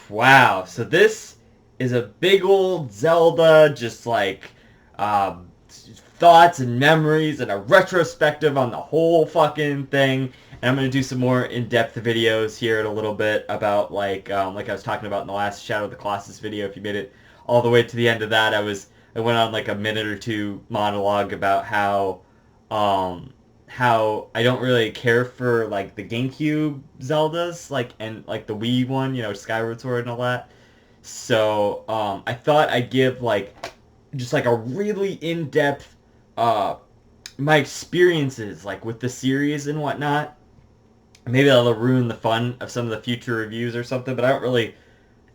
Wow, so this is a big old Zelda, just like thoughts and memories and a retrospective on the whole fucking thing. And I'm gonna do some more in-depth videos here in a little bit about like I was talking about in the last Shadow of the Colossus video. If you made it all the way to the end of that, I went on like a minute or two monologue about how I don't really care for like the GameCube Zeldas, like and like the Wii one, Skyward Sword and all that. So I thought I'd give like just like a really in-depth uh, my experiences like with the series and whatnot. Maybe that'll ruin the fun of some of the future reviews or something, but I don't really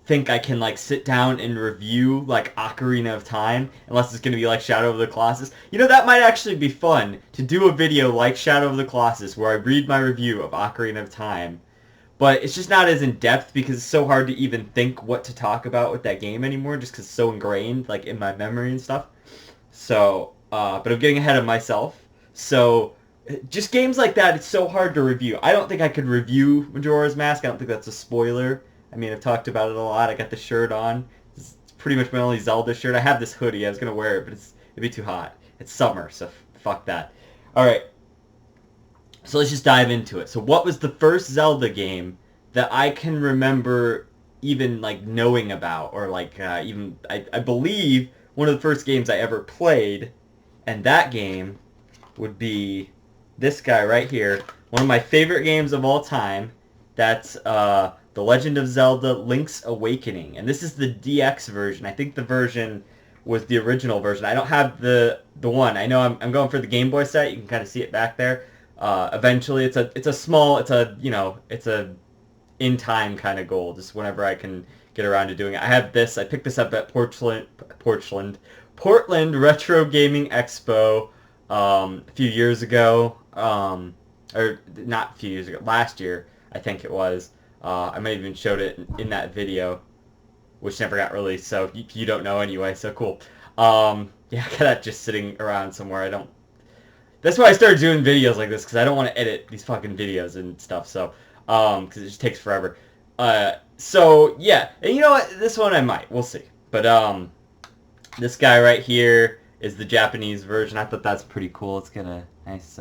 think I can like sit down and review like Ocarina of Time unless it's going to be like Shadow of the Colossus. That might actually be fun to do a video like Shadow of the Colossus where I read my review of Ocarina of Time, but it's just not as in depth because it's so hard to even think what to talk about with that game anymore just because it's so ingrained like in my memory and stuff. So, but I'm getting ahead of myself. So, just games like that, it's so hard to review. I don't think I could review Majora's Mask. I don't think that's a spoiler. I mean, I've talked about it a lot. I got the shirt on. It's pretty much my only Zelda shirt. I have this hoodie. I was going to wear it, but it'd be too hot. It's summer, so fuck that. All right. So let's just dive into it. So what was the first Zelda game that I can remember even like knowing about or like even I believe one of the first games I ever played, and that game would be this guy right here. One of my favorite games of all time. That's The Legend of Zelda Link's Awakening. And this is the DX version. I think the version was the original version. I don't have the one. I know I'm going for the Game Boy set. You can kind of see it back there. Eventually, it's a in time kind of goal. Just whenever I can get around to doing it. I have this. I picked this up at Portland Retro Gaming Expo a few years ago. Or not a few years ago. Last year, I think it was. I might have even showed it in that video, which never got released. So you don't know anyway. So cool. Yeah, I got that just sitting around somewhere. That's why I started doing videos like this because I don't want to edit these fucking videos and stuff. So because it just takes forever. So yeah, and you know what? This one I might. We'll see. But this guy right here is the Japanese version. I thought that's pretty cool. Let's get a nice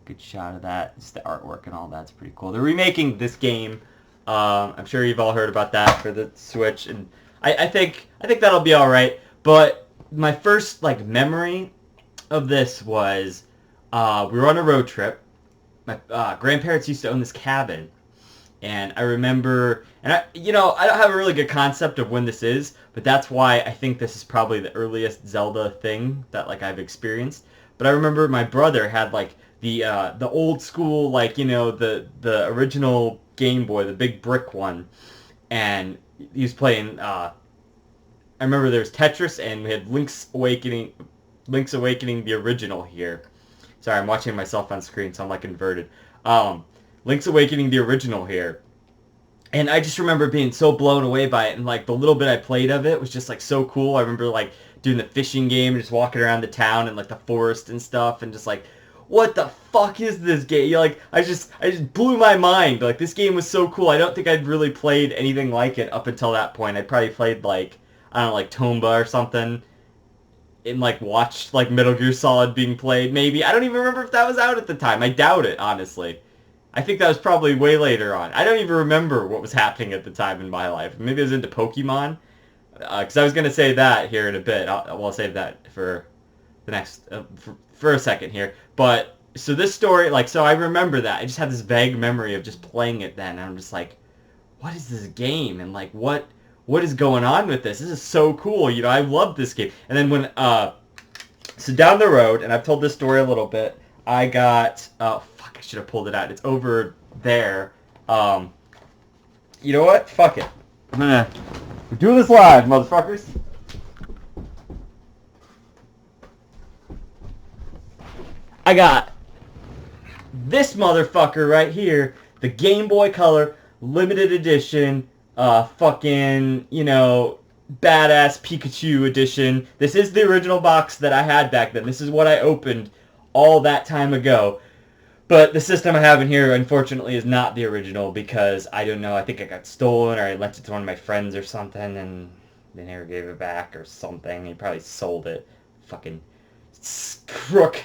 good shot of that. Just the artwork and all that's pretty cool. They're remaking this game. I'm sure you've all heard about that for the Switch, and I think that'll be all right. But my first like memory of this was we were on a road trip. My grandparents used to own this cabin, and I remember, and I don't have a really good concept of when this is, but that's why I think this is probably the earliest Zelda thing that like I've experienced. But I remember my brother had like the old school like the original Game Boy, the big brick one, and he was playing. I remember there was Tetris, and we had Link's Awakening, the original here. Sorry, I'm watching myself on screen, so I'm like inverted. Link's Awakening, the original here. And I just remember being so blown away by it, and like the little bit I played of it was just like so cool. I remember like doing the fishing game and just walking around the town and like the forest and stuff, and just like, what the fuck is this game? I just blew my mind. Like this game was so cool. I don't think I'd really played anything like it up until that point. I'd probably played like, I don't know, like Tomba or something, and like watched like Metal Gear Solid being played maybe. I don't even remember if that was out at the time. I doubt it, honestly. I think that was probably way later on. I don't even remember what was happening at the time in my life. Maybe I was into Pokemon, because I was going to say that here in a bit. I'll save that for the next, for a second here. But, so this story, like, so I remember that. I just have this vague memory of just playing it then. And I'm just like, what is this game? And like, what is going on with this? This is so cool. I love this game. And then when, so down the road, and I've told this story a little bit, I got, oh, fuck, I should have pulled it out. It's over there. You know what? Fuck it. We're doing this live, motherfuckers. I got this motherfucker right here, the Game Boy Color limited edition, fucking, badass Pikachu edition. This is the original box that I had back then. This is what I opened all that time ago. But the system I have in here, unfortunately, is not the original because I don't know. I think it got stolen or I lent it to one of my friends or something, and they never gave it back or something. He probably sold it. Fucking crook,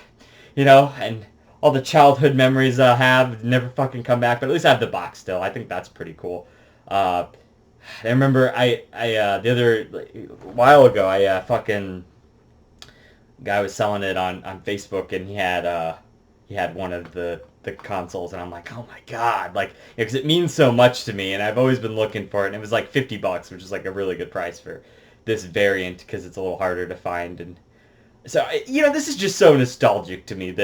and all the childhood memories I have never fucking come back. But at least I have the box still. I think that's pretty cool. I remember the other like, a while ago I fucking guy was selling it on Facebook and he had one of the consoles and I'm like, oh my god, like because it means so much to me and I've always been looking for it and it was like $50, which is like a really good price for this variant because it's a little harder to find. And so this is just so nostalgic to me.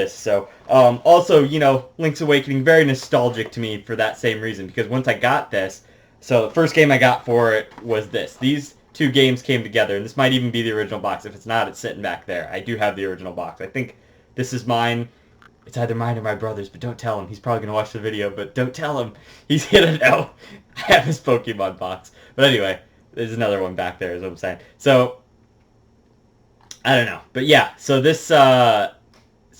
Also Link's Awakening, very nostalgic to me for that same reason because once I got this, so the first game I got for it was this. These two games came together, and this might even be the original box. If it's not, it's sitting back there. I do have the original box. I think this is mine. It's either mine or my brother's, but don't tell him. He's probably going to watch the video, but don't tell him. He's going to know I have his Pokemon box. But anyway, there's another one back there is what I'm saying. So, I don't know. But yeah, so this, so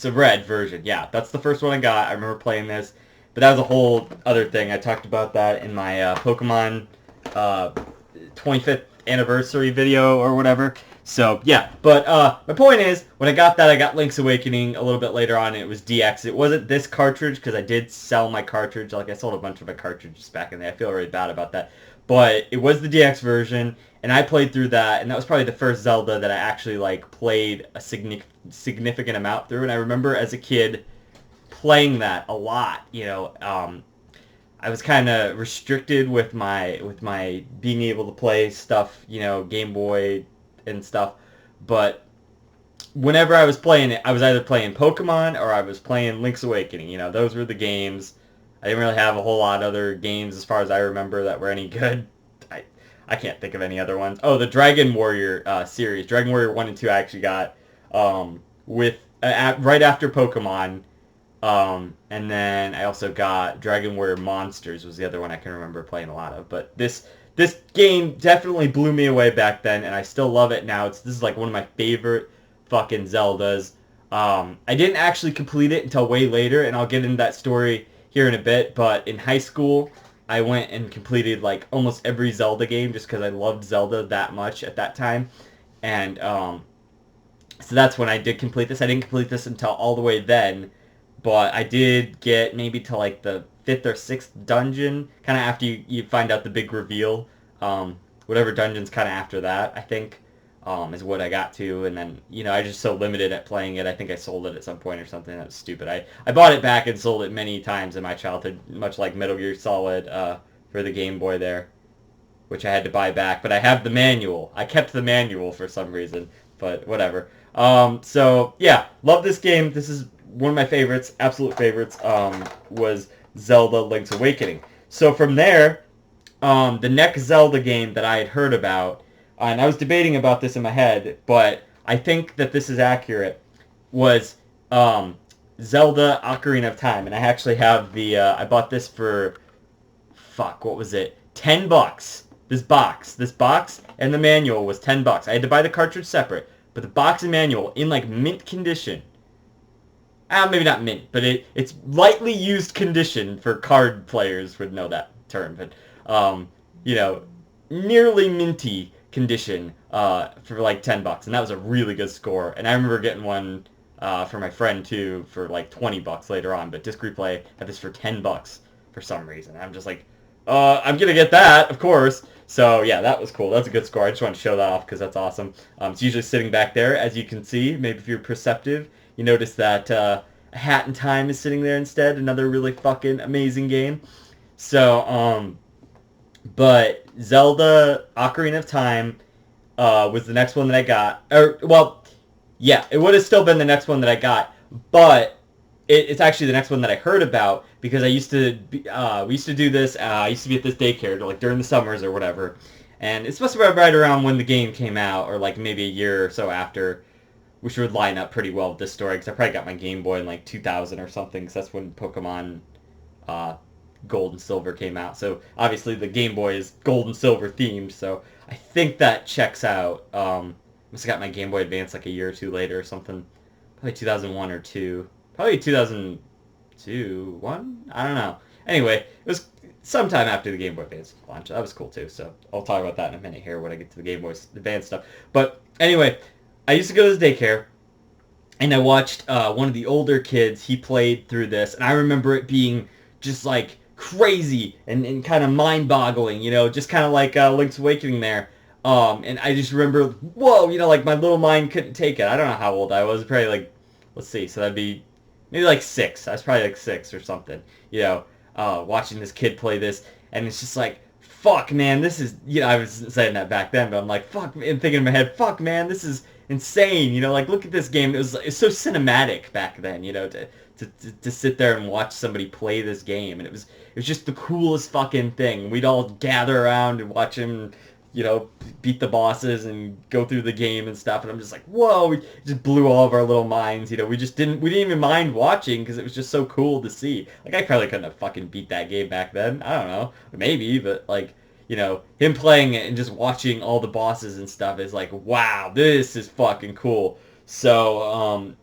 red version. Yeah, that's the first one I got. I remember playing this. But that was a whole other thing. I talked about that in my Pokemon 25th anniversary video or whatever. So, yeah. But my point is, when I got that, I got Link's Awakening a little bit later on. And it was DX. It wasn't this cartridge because I did sell my cartridge. Like, I sold a bunch of my cartridges back in there. I feel really bad about that. But it was the DX version. And I played through that. And that was probably the first Zelda that I actually, like, played a significant amount through. And I remember as a kid playing that a lot. I was kind of restricted with my being able to play stuff, Game Boy and stuff. But whenever I was playing it, I was either playing Pokemon or I was playing Link's Awakening. Those were the games. I didn't really have a whole lot of other games as far as I remember that were any good. I can't think of any other ones. Oh, the Dragon Warrior series. Dragon Warrior 1 and 2 I actually got right after Pokemon. And then I also got Dragon Warrior Monsters was the other one I can remember playing a lot of. But this game definitely blew me away back then, and I still love it now. This is like one of my favorite fucking Zeldas. I didn't actually complete it until way later, and I'll get into that story here in a bit. But in high school, I went and completed like almost every Zelda game just because I loved Zelda that much at that time. And so that's when I did complete this. I didn't complete this until all the way then. But I did get maybe to like the 5th or 6th dungeon, kind of after you find out the big reveal. Whatever dungeon's kind of after that, I think, is what I got to. And then, I just so limited at playing it. I think I sold it at some point or something. That was stupid. I bought it back and sold it many times in my childhood, much like Metal Gear Solid for the Game Boy there, which I had to buy back. But I have the manual. I kept the manual for some reason, but whatever. So, yeah, love this game. This is one of my favorites, absolute favorites, was Zelda Link's Awakening. So from there, the next Zelda game that I had heard about, and I was debating about this in my head, but I think that this is accurate, was Zelda Ocarina of Time. And I actually have I bought this for, what was it? $10. This box and the manual was $10. I had to buy the cartridge separate, but the box and manual in like mint condition. Maybe not mint, but it's lightly used condition for card players would know that term. But, nearly minty condition for like $10. And that was a really good score. And I remember getting one for my friend, too, for like $20 later on. But Disc Replay had this for $10 for some reason. I'm just like, I'm going to get that, of course. So, yeah, that was cool. That's a good score. I just want to show that off because that's awesome. It's usually sitting back there, as you can see. Maybe if you're perceptive, you notice that A Hat in Time is sitting there instead. Another really fucking amazing game. So, but Zelda Ocarina of Time was the next one that I got. It would have still been the next one that I got, but it's actually the next one that I heard about because I used to we used to do this. I used to be at this daycare like during the summers or whatever, and it's supposed to be right around when the game came out, or like maybe a year or so after, which would line up pretty well with this story because I probably got my Game Boy in like 2000 or something, because that's when Pokemon Gold and Silver came out. So obviously the Game Boy is Gold and Silver themed, so I think that checks out. Must have got my Game Boy Advance like a year or two later or something. Probably 2001 or 2. Probably 2002 2, 1? I don't know. Anyway, it was sometime after the Game Boy Advance launch. That was cool too. So I'll talk about that in a minute here when I get to the Game Boy Advance stuff. But anyway, I used to go to the daycare, and I watched one of the older kids. He played through this, and I remember it being just like crazy and kind of mind-boggling. You know, just kind of like Link's Awakening there. And I just remember, whoa, you know, like my little mind couldn't take it. I don't know how old I was. Probably like, let's see, so that'd be maybe like 6. I was probably like 6 or something. You know, watching this kid play this, and it's just like, fuck, man, this is, you know, I was saying that back then, but I'm like, fuck, and thinking in my head, fuck, man, this is insane. You know, like, look at this game. It's so cinematic back then, you know, to sit there and watch somebody play this game, and it was just the coolest fucking thing. We'd all gather around and watch him, you know, beat the bosses and go through the game and stuff. And I'm just like, whoa, it just blew all of our little minds. You know, we didn't even mind watching because it was just so cool to see. Like, I probably couldn't have fucking beat that game back then. I don't know, maybe, but like, you know, him playing it and just watching all the bosses and stuff is like, wow, this is fucking cool. So,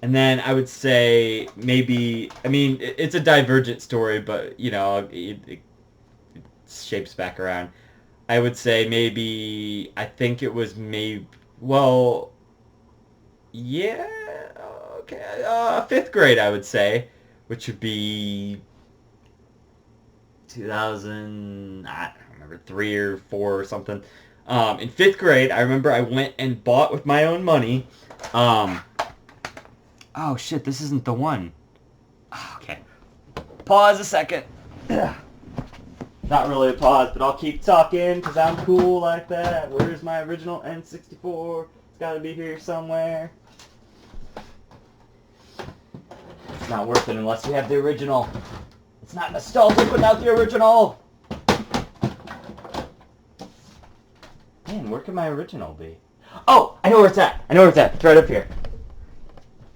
and then I would say maybe, I mean, it's a divergent story, but, you know, it shapes back around. I would say maybe, I think it was maybe, well, yeah, okay, 5th grade, I would say, which would be 2000, I don't remember, 3 or 4 or something. In 5th grade, I remember I went and bought with my own money, oh shit, this isn't the one. Okay, pause a second. Not really a pause, but I'll keep talking because I'm cool like that. Where's my original N64? It's got to be here somewhere. It's not worth it unless you have the original. It's not nostalgic without the original. Man, where could my original be? Oh, I know where it's at. It's right up here.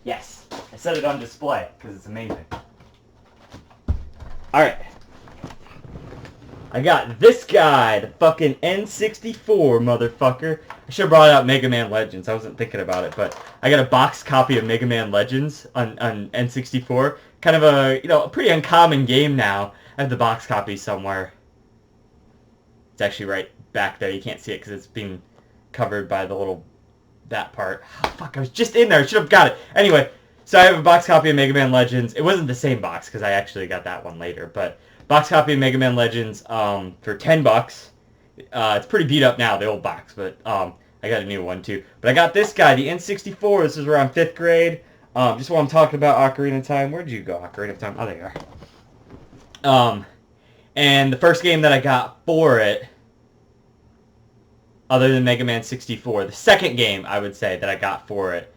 Yes. I set it on display because it's amazing. Alright. I got this guy, the fucking N64, motherfucker. I should have brought out Mega Man Legends. I wasn't thinking about it, but I got a box copy of Mega Man Legends on N64. Kind of a, you know, a pretty uncommon game now. I have the box copy somewhere. It's actually right back there. You can't see it because it's being covered by the little, that part. Oh, fuck, I was just in there. I should have got it. Anyway, so I have a box copy of Mega Man Legends. It wasn't the same box because I actually got that one later, but box copy of Mega Man Legends for $10. It's pretty beat up now, the old box, but I got a new one too. But I got this guy, the N64. This is around 5th grade. Just while I'm talking about Ocarina of Time. Where'd you go, Ocarina of Time? Oh, there you are. And the first game that I got for it, other than Mega Man 64, the second game I would say that I got for it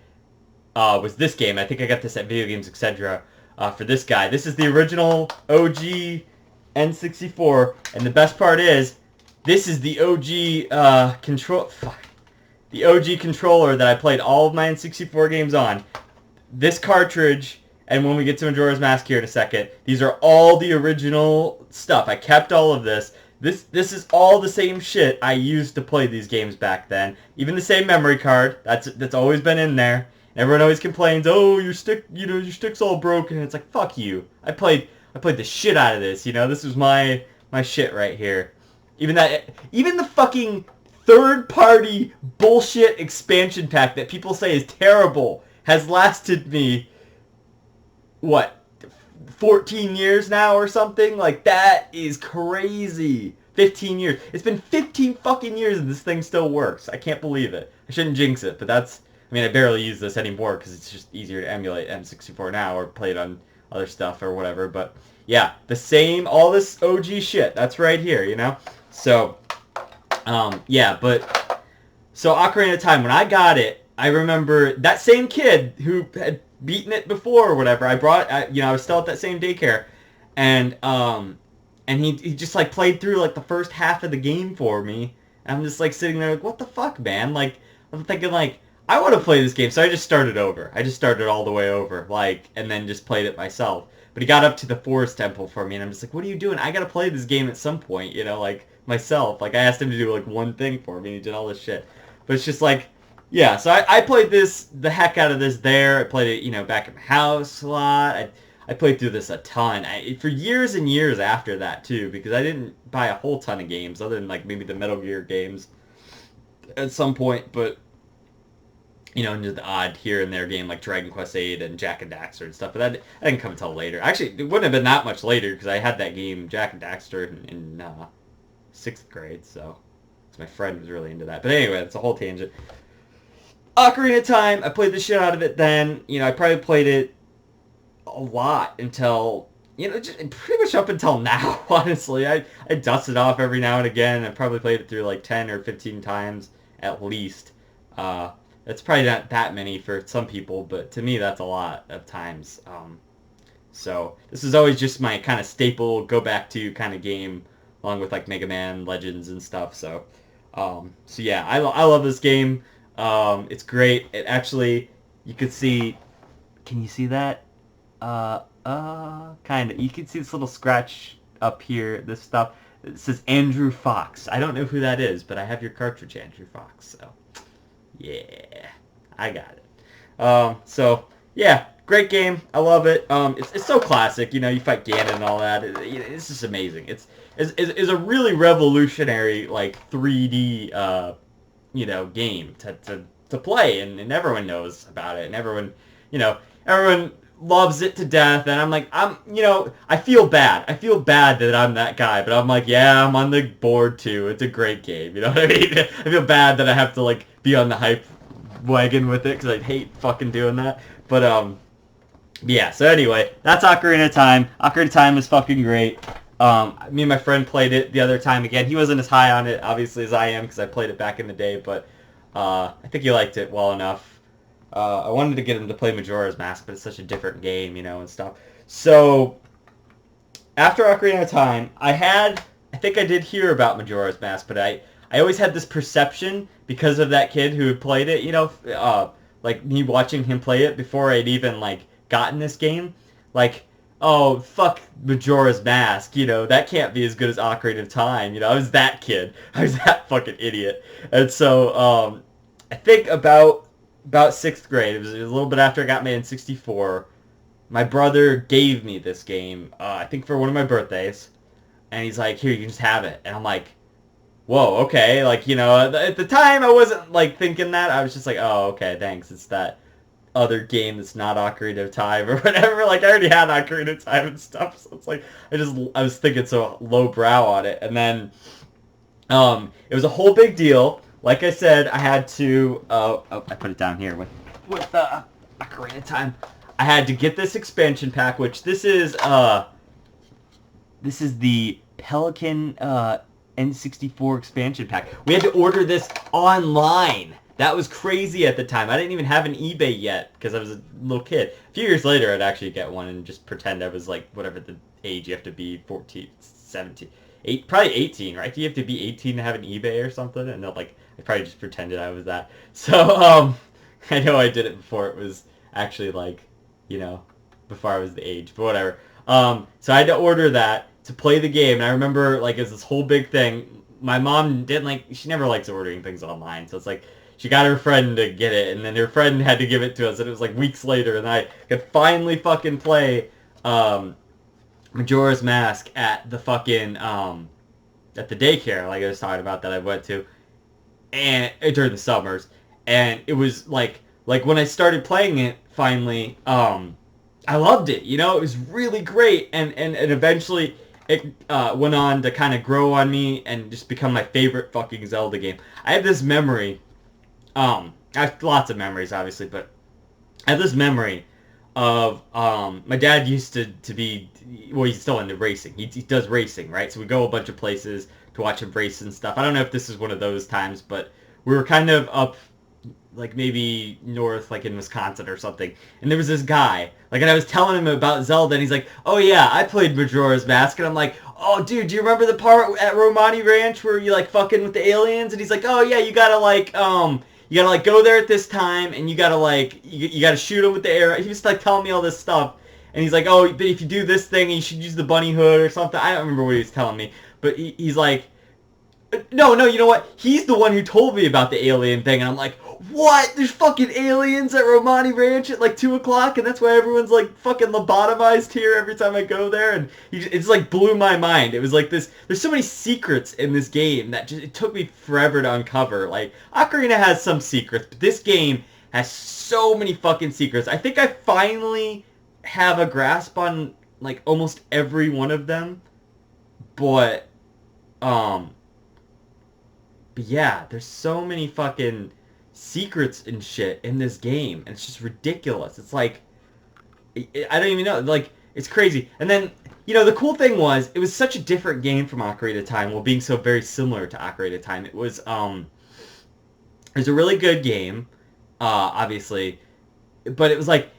was this game. I think I got this at Video Games Etc. For this guy. This is the original OG N64, and the best part is, this is the OG the OG controller that I played all of my N64 games on. This cartridge, and when we get to Majora's Mask here in a second, these are all the original stuff. I kept all of this. This is all the same shit I used to play these games back then. Even the same memory card. That's always been in there. Everyone always complains, oh, your stick, you know, your stick's all broken. And it's like, fuck you. I played the shit out of this, you know. This was my shit right here. Even the fucking third-party bullshit expansion pack that people say is terrible has lasted me, what, 14 years now or something? Like, that is crazy. 15 years. It's been 15 fucking years and this thing still works. I can't believe it. I shouldn't jinx it, but that's, I mean, I barely use this anymore because it's just easier to emulate N64 now or play it on other stuff or whatever. But yeah, the same, all this OG shit. That's right here, you know? So, yeah, but, so Ocarina of Time, when I got it, I remember that same kid who had beaten it before or whatever, I was still at that same daycare, and he just, like, played through, like, the first half of the game for me, and I'm just, like, sitting there, like, what the fuck, man? Like, I'm thinking, like, I want to play this game, so I just started over. I just started all the way over, like, and then just played it myself. But he got up to the Forest Temple for me, and I'm just like, what are you doing? I gotta play this game at some point, you know, like, myself. Like, I asked him to do, like, one thing for me, and he did all this shit. But it's just like, yeah, so I played the heck out of this there. I played it, you know, back at my house a lot. I I played through this a ton. For years and years after that, too, because I didn't buy a whole ton of games, other than, like, maybe the Metal Gear games at some point, but, you know, into the odd here and there game like Dragon Quest VIII and Jak and Daxter and stuff, but that didn't come until later. Actually, it wouldn't have been that much later, because I had that game, Jak and Daxter, in 6th grade, so my friend was really into that. But anyway, it's a whole tangent. Ocarina of Time, I played the shit out of it then. You know, I probably played it a lot until, you know, just pretty much up until now, honestly. I dust it off every now and again. I probably played it through like 10 or 15 times at least. That's probably not that many for some people, but to me that's a lot of times. So this is always just my kind of staple go back to kind of game, along with like Mega Man Legends and stuff. So yeah, I love this game. It's great. It actually, you could see, can you see that? Kind of. You can see this little scratch up here, this stuff. It says Andrew Fox. I don't know who that is, but I have your cartridge, Andrew Fox. So, yeah, I got it. So, yeah, great game. I love it. It's so classic. You know, you fight Ganon and all that. It's just amazing. It's a really revolutionary, like, 3D, you know, game to play, and everyone knows about it, and everyone loves it to death, and I'm like, you know, I feel bad that I'm that guy, but I'm like, yeah, I'm on the board too. It's a great game, you know what I mean? I feel bad that I have to, like, be on the hype wagon with it, because I hate fucking doing that, but, yeah, so anyway, that's Ocarina of Time. Ocarina of Time is fucking great. Me and my friend played it the other time again. He wasn't as high on it, obviously, as I am, because I played it back in the day, but, I think he liked it well enough. I wanted to get him to play Majora's Mask, but it's such a different game, you know, and stuff. So, after Ocarina of Time, I think I did hear about Majora's Mask, but I always had this perception, because of that kid who had played it, you know, like, me watching him play it before I'd even, like, gotten this game, like, oh, fuck Majora's Mask, you know, that can't be as good as Ocarina of Time, you know, I was that kid. I was that fucking idiot. And so, I think about 6th grade, it was a little bit after I got my N64, my brother gave me this game, I think for one of my birthdays, and he's like, here, you can just have it. And I'm like, whoa, okay, like, you know, at the time I wasn't, like, thinking that, I was just like, oh, okay, thanks, it's that other game that's not Ocarina of Time or whatever. Like, I already had Ocarina of Time and stuff, so it's like, I was thinking so lowbrow on it, and then, it was a whole big deal. Like I said, I had to, I put it down here with Ocarina of Time. I had to get this expansion pack, which this is the Pelican, N64 expansion pack. We had to order this online. That was crazy at the time. I didn't even have an eBay yet, because I was a little kid. A few years later, I'd actually get one and just pretend I was, like, whatever the age you have to be, 14, 17, probably 18, right? Do you have to be 18 to have an eBay or something? And like, I probably just pretended I was that. So, I know I did it before it was actually, like, you know, before I was the age, but whatever. So I had to order that to play the game, and I remember, like, it was this whole big thing. My mom didn't like, she never likes ordering things online, so it's like, she got her friend to get it, and then her friend had to give it to us, and it was like weeks later, and I could finally fucking play Majora's Mask at the fucking, at the daycare, like I was talking about, that I went to, and during the summers, and it was like when I started playing it, finally, I loved it, you know, it was really great, and eventually, it went on to kind of grow on me, and just become my favorite fucking Zelda game. I have this memory, I have lots of memories, obviously, but I have this memory of, my dad used to be, well, he's still into racing. He does racing, right? So we go a bunch of places to watch him race and stuff. I don't know if this is one of those times, but we were kind of up, like, maybe north, like in Wisconsin or something, and there was this guy, like, and I was telling him about Zelda, and he's like, oh yeah, I played Majora's Mask, and I'm like, oh dude, do you remember the part at Romani Ranch where you, like, fucking with the aliens? And he's like, oh yeah, you gotta, like, go there at this time, and you gotta, like, you gotta shoot him with the arrow. He was, like, telling me all this stuff, and he's like, oh, but if you do this thing, you should use the bunny hood or something. I don't remember what he was telling me, but he's like, No, you know what? He's the one who told me about the alien thing, and I'm like, what? There's fucking aliens at Romani Ranch at like 2 o'clock, and that's why everyone's like fucking lobotomized here every time I go there, and it's like blew my mind. It was like this, there's so many secrets in this game that just, it took me forever to uncover. Like, Ocarina has some secrets, but this game has so many fucking secrets. I think I finally have a grasp on like almost every one of them, but but yeah, there's so many fucking secrets and shit in this game, and it's just ridiculous. It's like, I don't even know, like, it's crazy. And then, you know, the cool thing was, it was such a different game from Ocarina of Time, while being so very similar to Ocarina of Time. It was a really good game, obviously, but it was like,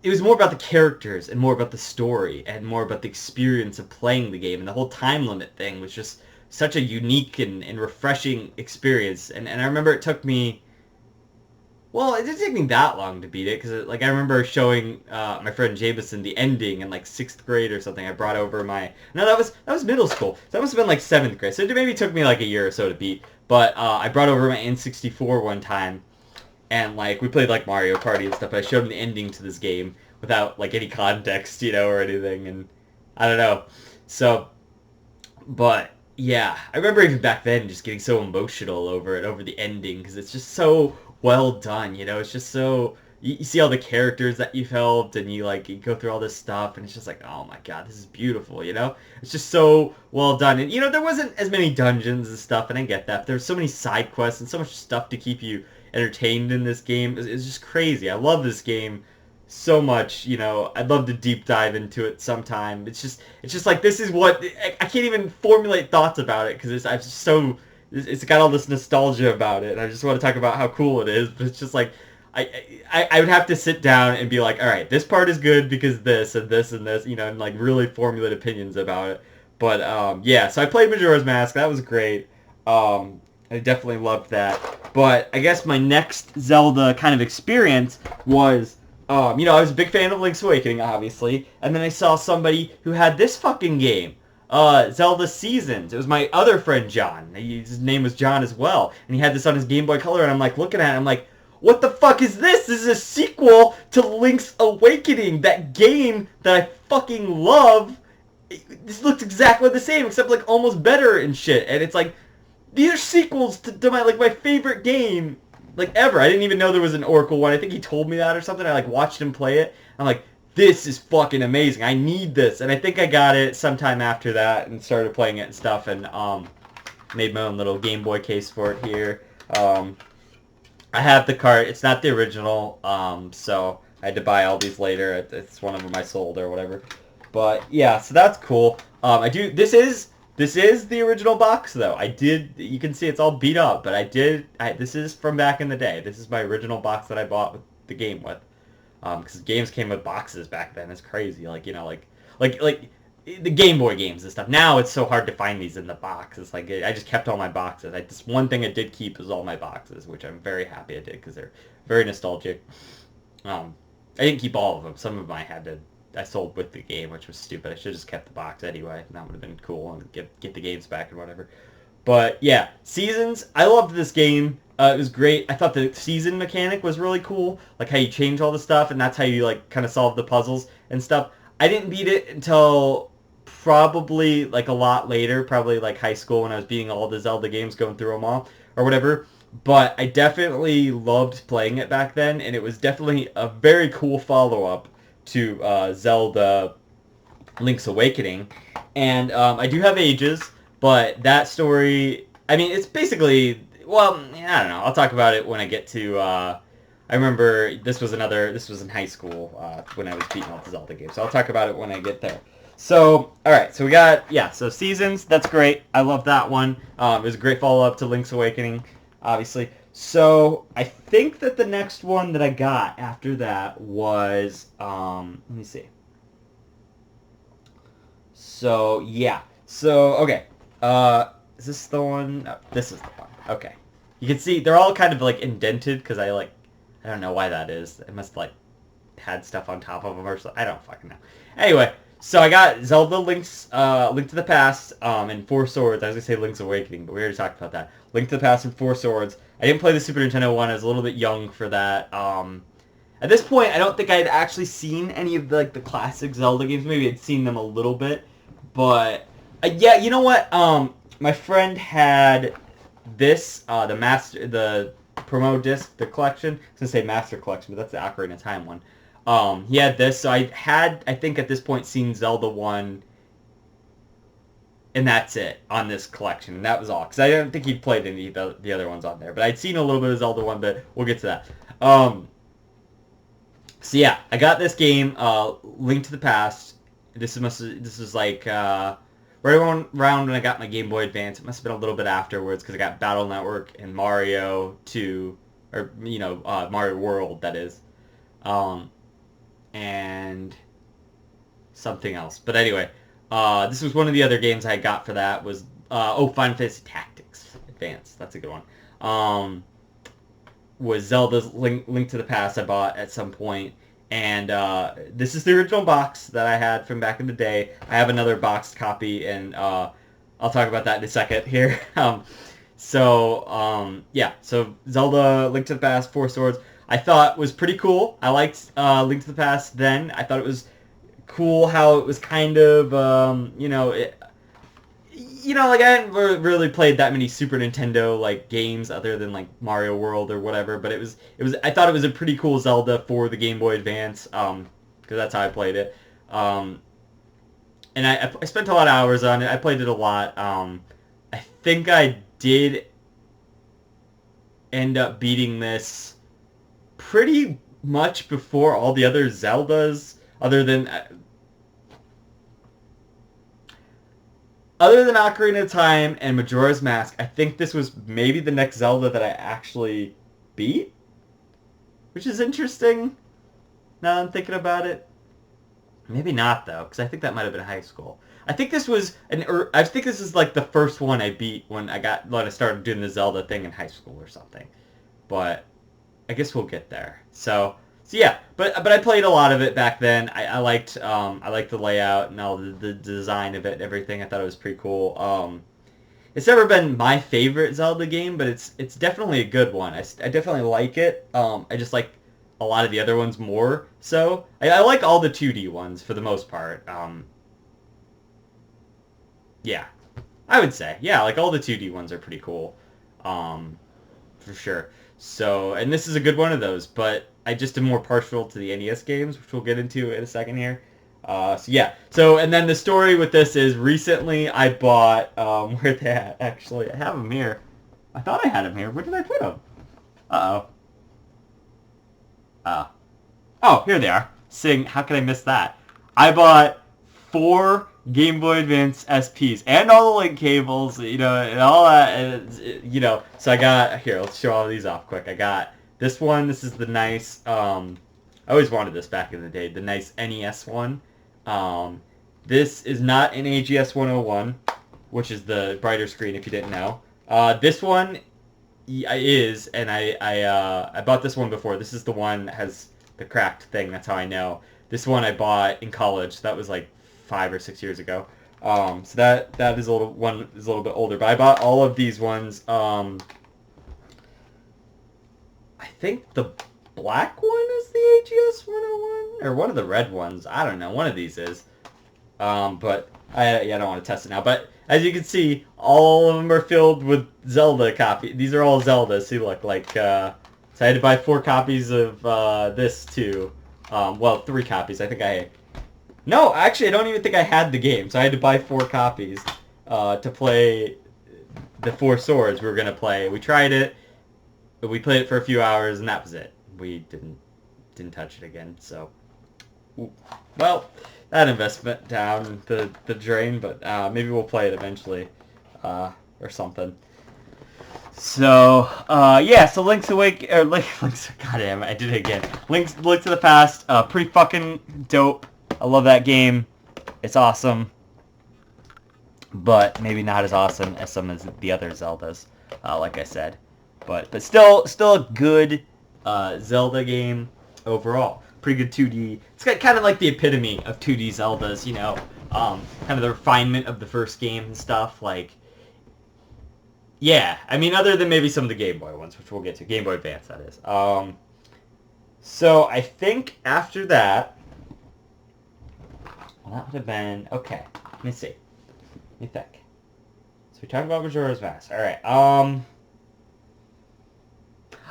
it was more about the characters, and more about the story, and more about the experience of playing the game, and the whole time limit thing was just such a unique and refreshing experience. And I remember it took me, well, it didn't take me that long to beat it, because like I remember showing my friend Jameson the ending in like 6th grade or something. I brought over my, no, that was middle school, so that must have been like 7th grade, so it maybe took me like a year or so to beat. But I brought over my N64 one time, and like we played like Mario Party and stuff. I showed him the ending to this game without like any context, you know, or anything, and I don't know. So, but yeah, I remember even back then just getting so emotional over it, over the ending, because it's just so well done, you know? It's just so, you see all the characters that you've helped, and you like, you go through all this stuff, and it's just like, oh my god, this is beautiful, you know? It's just so well done. And, you know, there wasn't as many dungeons and stuff, and I get that. There's so many side quests and so much stuff to keep you entertained in this game. It's just crazy. I love this game so much, you know. I'd love to deep dive into it sometime. It's just like, this is what, I can't even formulate thoughts about it, because I'm just so, it's got all this nostalgia about it, and I just want to talk about how cool it is, but it's just like, I would have to sit down and be like, all right, this part is good because this and this and this, you know, and like really formulate opinions about it. But yeah, so I played Majora's Mask. That was great. I definitely loved that. But I guess my next Zelda kind of experience was, you know, I was a big fan of Link's Awakening, obviously, and then I saw somebody who had this fucking game, Zelda Seasons. It was my other friend, John. His name was John as well, and he had this on his Game Boy Color, and I'm like looking at it, I'm like, what the fuck is this? This is a sequel to Link's Awakening, that game that I fucking love. This looks exactly the same, except like almost better and shit, and it's like, these are sequels to my, like, my favorite game, like, ever. I didn't even know there was an Oracle one. I think he told me that or something. I, like, watched him play it. I'm like, this is fucking amazing. I need this. And I think I got it sometime after that and started playing it and stuff, and made my own little Game Boy case for it here. I have the cart. It's not the original, so I had to buy all these later. It's one of them I sold or whatever. But, yeah, so that's cool. This is the original box, though. You can see it's all beat up, but this is from back in the day. This is my original box that I bought with the game with. Because games came with boxes back then. It's crazy. Like, you know, like the Game Boy games and stuff. Now it's so hard to find these in the box. It's like, I just kept all my boxes. This one thing I did keep is all my boxes, which I'm very happy I did, because they're very nostalgic. I didn't keep all of them. Some of them I sold with the game, which was stupid. I should have just kept the box anyway. That would have been cool, and get the games back and whatever. But yeah, Seasons, I loved this game. It was great. I thought the season mechanic was really cool, like how you change all the stuff, and that's how you like kind of solve the puzzles and stuff. I didn't beat it until probably like a lot later, probably like high school, when I was beating all the Zelda games, going through them all or whatever. But I definitely loved playing it back then, and it was definitely a very cool follow-up to Zelda Link's Awakening. And I do have Ages, but that story, I mean, it's basically, well, I don't know, I'll talk about it when I get to, I remember this was in high school when I was beating all the Zelda games, so I'll talk about it when I get there. So, alright, so we got, yeah, so Seasons, that's great, I love that one. It was a great follow-up to Link's Awakening, obviously. So, I think that the next one that I got after that was, let me see. So, yeah. So, okay. Is this the one? No, this is the one. Okay. You can see, they're all kind of, like, indented, because I don't know why that is. It must, like, had stuff on top of them or something. I don't fucking know. Anyway, So I got Zelda Link to the Past, and Four Swords. I was gonna say Link's Awakening, but we already talked about that. Link to the Past and Four Swords. I didn't play the Super Nintendo one. I was a little bit young for that. At this point, I don't think I'd actually seen any of the classic Zelda games. Maybe I'd seen them a little bit, but yeah, you know what? My friend had this the promo disc, the collection. I was gonna say Master Collection, but that's the Ocarina of Time one. He had this, so I think at this point seen Zelda 1, and that's it on this collection, and that was all. Because I don't think he'd played any of the other ones on there, but I'd seen a little bit of Zelda 1, but we'll get to that. So yeah, I got this game, Link to the Past. This was like right around when I got my Game Boy Advance. It must have been a little bit afterwards, because I got Battle Network and Mario 2, or Mario World, that is. And something else. But anyway, this was one of the other games I got for that was, Final Fantasy Tactics Advance. That's a good one. Was Zelda's Link to the Past I bought at some point. And this is the original box that I had from back in the day. I have another boxed copy, and I'll talk about that in a second here. Yeah, so Zelda Link to the Past, Four Swords, I thought was pretty cool. I liked Link to the Past then. I thought it was cool how it was kind of, like I hadn't really played that many Super Nintendo like games other than like Mario World or whatever. But it was I thought it was a pretty cool Zelda for the Game Boy Advance, because that's how I played it. And I spent a lot of hours on it. I played it a lot. I think I did end up beating this pretty much before all the other Zeldas, other than Ocarina of Time and Majora's Mask. I think this was maybe the next Zelda that I actually beat, which is interesting now I'm thinking about it. Maybe not, though, because I think that might have been high school. I think this was I think this is like the first one I beat when I started doing the Zelda thing in high school or something. But I guess we'll get there. So yeah, but I played a lot of it back then. I liked the layout and all the design of it and everything. I thought it was pretty cool. It's never been my favorite Zelda game, but it's definitely a good one. I definitely like it. I just like a lot of the other ones more. So I like all the 2D ones for the most part. Yeah, I would say, yeah, like all the 2D ones are pretty cool, for sure. So, and this is a good one of those, but I just am more partial to the NES games, which we'll get into in a second here. So yeah. So, and then the story with this is recently I bought, where they at? Actually, I have them here. I thought I had them here. Where did I put them? Uh-oh. Oh, here they are. How could I miss that? I bought 4 Game Boy Advance SPs and all the link cables, and all that, and, so I got, here, let's show all these off quick. I got this one. This is the nice, I always wanted this back in the day, the nice NES one. This is not an AGS 101, which is the brighter screen if you didn't know. This one is, and I bought this one before. This is the one that has the cracked thing, that's how I know. This one I bought in college. That was like 5 or 6 years ago. So that is a little bit older. But I bought all of these ones. I think the black one is the AGS 101, or one of the red ones. I don't know. One of these is. But I don't want to test it now. But as you can see, all of them are filled with Zelda copies. These are all Zelda. See, look, like, so I had to buy 4 copies of this too. Well, 3 copies. I think no, actually, I don't even think I had the game, so I had to buy 4 copies to play the 4 Swords we were going to play. We tried it, but we played it for a few hours, and that was it. We didn't touch it again, so... Well, that investment down the drain, but maybe we'll play it eventually, or something. So, yeah, so Link's goddamn, I did it again. Link to the Past, pretty fucking dope. I love that game. It's awesome. But maybe not as awesome as some of the other Zeldas, like I said. But still a good Zelda game overall. pretty good 2D. It's got kind of like the epitome of 2D Zeldas, you know, kind of the refinement of the first game and stuff. Like, yeah, I mean, other than maybe some of the Game Boy ones, which we'll get to. Game Boy Advance, that is. So I think after that, well, that would have been, okay, let me see. Let me think. So we talked about Majora's Mask. All right.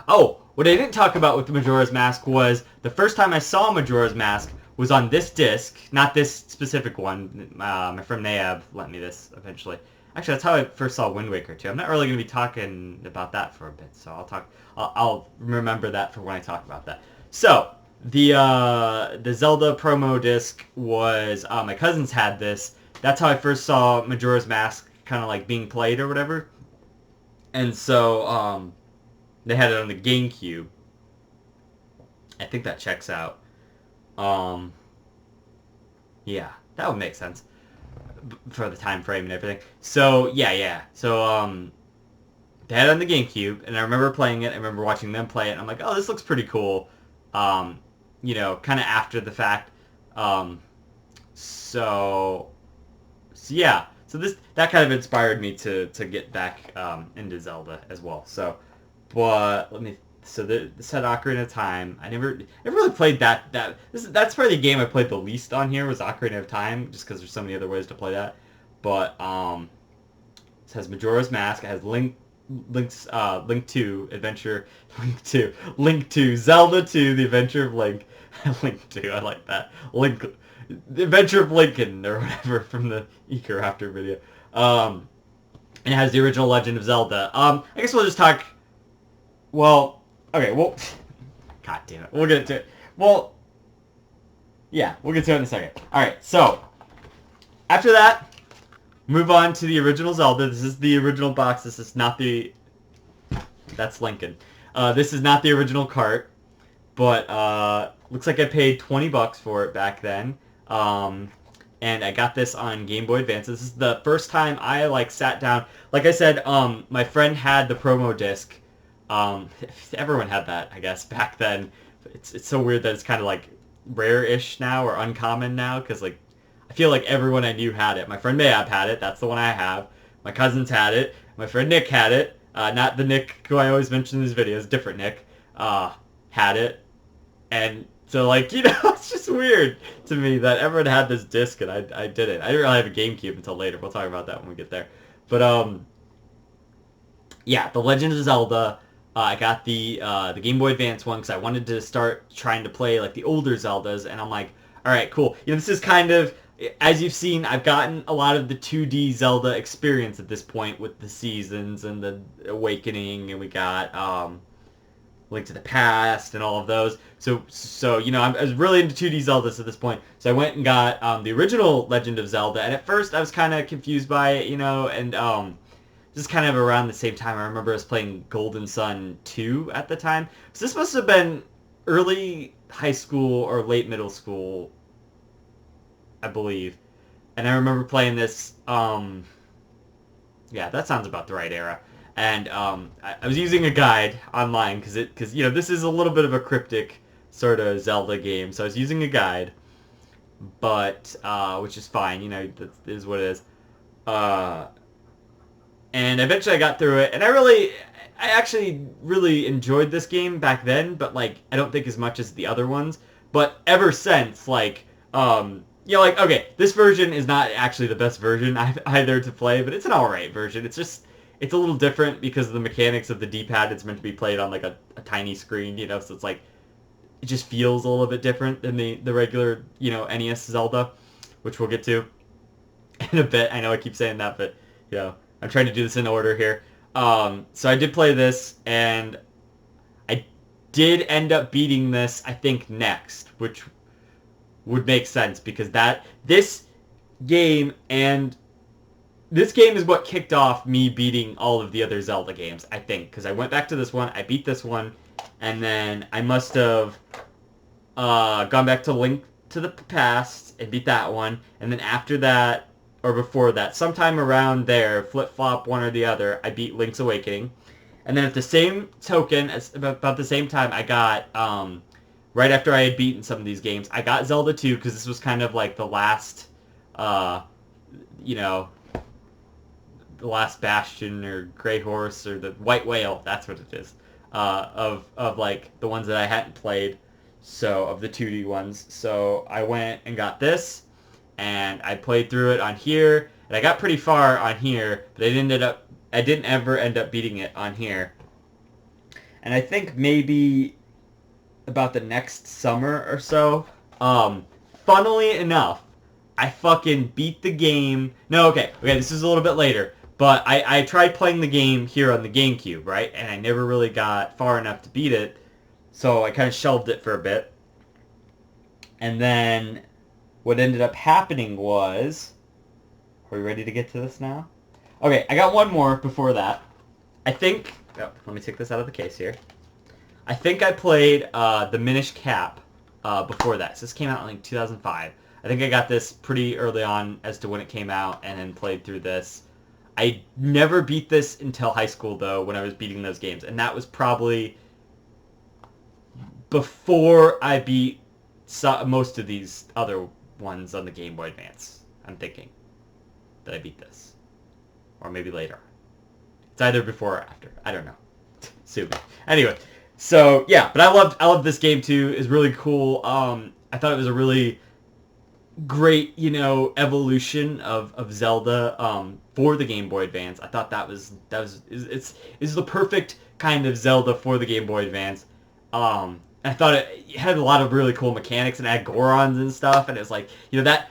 Oh, what I didn't talk about with the Majora's Mask was the first time I saw Majora's Mask was on this disc, not this specific one. My friend Nayab lent me this eventually. Actually, that's how I first saw Wind Waker too. I'm not really going to be talking about that for a bit, so I'll remember that for when I talk about that. So the Zelda promo disc was my cousins had this. That's how I first saw Majora's Mask kind of like being played or whatever. And so they had it on the GameCube. I think that checks out. Yeah, that would make sense for the time frame and everything. So yeah. So they had it on the GameCube, and I remember playing it. I remember watching them play it. And I'm like, oh, this looks pretty cool. You know, kind of after the fact. So yeah. So that kind of inspired me to get back into Zelda as well. So, but this had Ocarina of Time. I never really played that. That's probably the game I played the least on here was Ocarina of Time, just because there's so many other ways to play that. But it has Majora's Mask. It has Link to Adventure, Link to Zelda 2, The Adventure of Link, Link 2. I like that. The Adventure of Lincoln, or whatever, from the Eager After video. And it has the original Legend of Zelda. I guess we'll just talk... Well, okay, well... God damn it. We'll get to it. Well, yeah, we'll get to it in a second. Alright, so, after that, move on to the original Zelda. This is the original box. This is not the... That's Lincoln. This is not the original cart, but looks like I paid $20 for it back then. And I got this on Game Boy Advance. This is the first time I sat down. Like I said, my friend had the promo disc. Everyone had that, I guess, back then. It's so weird that it's kind of like rare-ish now or uncommon now, because I feel like everyone I knew had it. My friend Mayab had it. That's the one I have. My cousins had it. My friend Nick had it. Not the Nick who I always mention in these videos. Different Nick. Had it. And so, it's just weird to me that everyone had this disc and I didn't. I didn't really have a GameCube until later. We'll talk about that when we get there. But, yeah, The Legend of Zelda. I got the Game Boy Advance one because I wanted to start trying to play, the older Zeldas. And I'm like, all right, cool. This is kind of, as you've seen, I've gotten a lot of the 2D Zelda experience at this point with the Seasons and the Awakening. And we got, Link to the Past and all of those. So I was really into 2D Zeldas at this point. So I went and got the original Legend of Zelda. And at first I was kind of confused by it, and just kind of around the same time. I remember I was playing Golden Sun 2 at the time. So this must have been early high school or late middle school, I believe. And I remember playing this, yeah, that sounds about the right era. And I was using a guide online because this is a little bit of a cryptic sort of Zelda game. So I was using a guide, but which is fine. That is what it is. And eventually I got through it, and I actually really enjoyed this game back then. But I don't think as much as the other ones. But ever since, okay, this version is not actually the best version either to play, but it's an alright version. It's a little different because of the mechanics of the D-pad. It's meant to be played on a tiny screen, so it's it just feels a little bit different than the regular, NES Zelda, which we'll get to in a bit. I know I keep saying that, but, I'm trying to do this in order here. So I did play this, and I did end up beating this, I think, next, which would make sense because this game is what kicked off me beating all of the other Zelda games, I think. Because I went back to this one, I beat this one, and then I must have gone back to Link to the Past and beat that one. And then after that, or before that, sometime around there, flip-flop one or the other, I beat Link's Awakening. And then at the same token, about the same time, I got right after I had beaten some of these games, I got Zelda 2 because this was kind of like the last, you know, the last Bastion or Grey Horse or the White Whale. That's what it is. Of like the ones that I hadn't played. So of the 2D ones. So I went and got this, and I played through it on here, and I got pretty far on here, but I didn't ever end up beating it on here. And I think maybe about the next summer or so, funnily enough, I fucking beat the game. No, okay, this is a little bit later. But I tried playing the game here on the GameCube, right? And I never really got far enough to beat it. So I kind of shelved it for a bit. And then what ended up happening was... Are we ready to get to this now? Okay, I got one more before that. I think... Oh, let me take this out of the case here. I think I played the Minish Cap before that. So this came out in like 2005. I think I got this pretty early on as to when it came out and then played through this. I never beat this until high school, though, when I was beating those games. And that was probably before I beat most of these other ones on the Game Boy Advance. I'm thinking that I beat this. Or maybe later. It's either before or after. I don't know. Sue me. Anyway, so, yeah. But I loved this game, too. It's really cool. I thought it was a really great, evolution of Zelda for the Game Boy Advance. I thought it's the perfect kind of Zelda for the Game Boy Advance. I thought it had a lot of really cool mechanics and had Gorons and stuff, and it was like,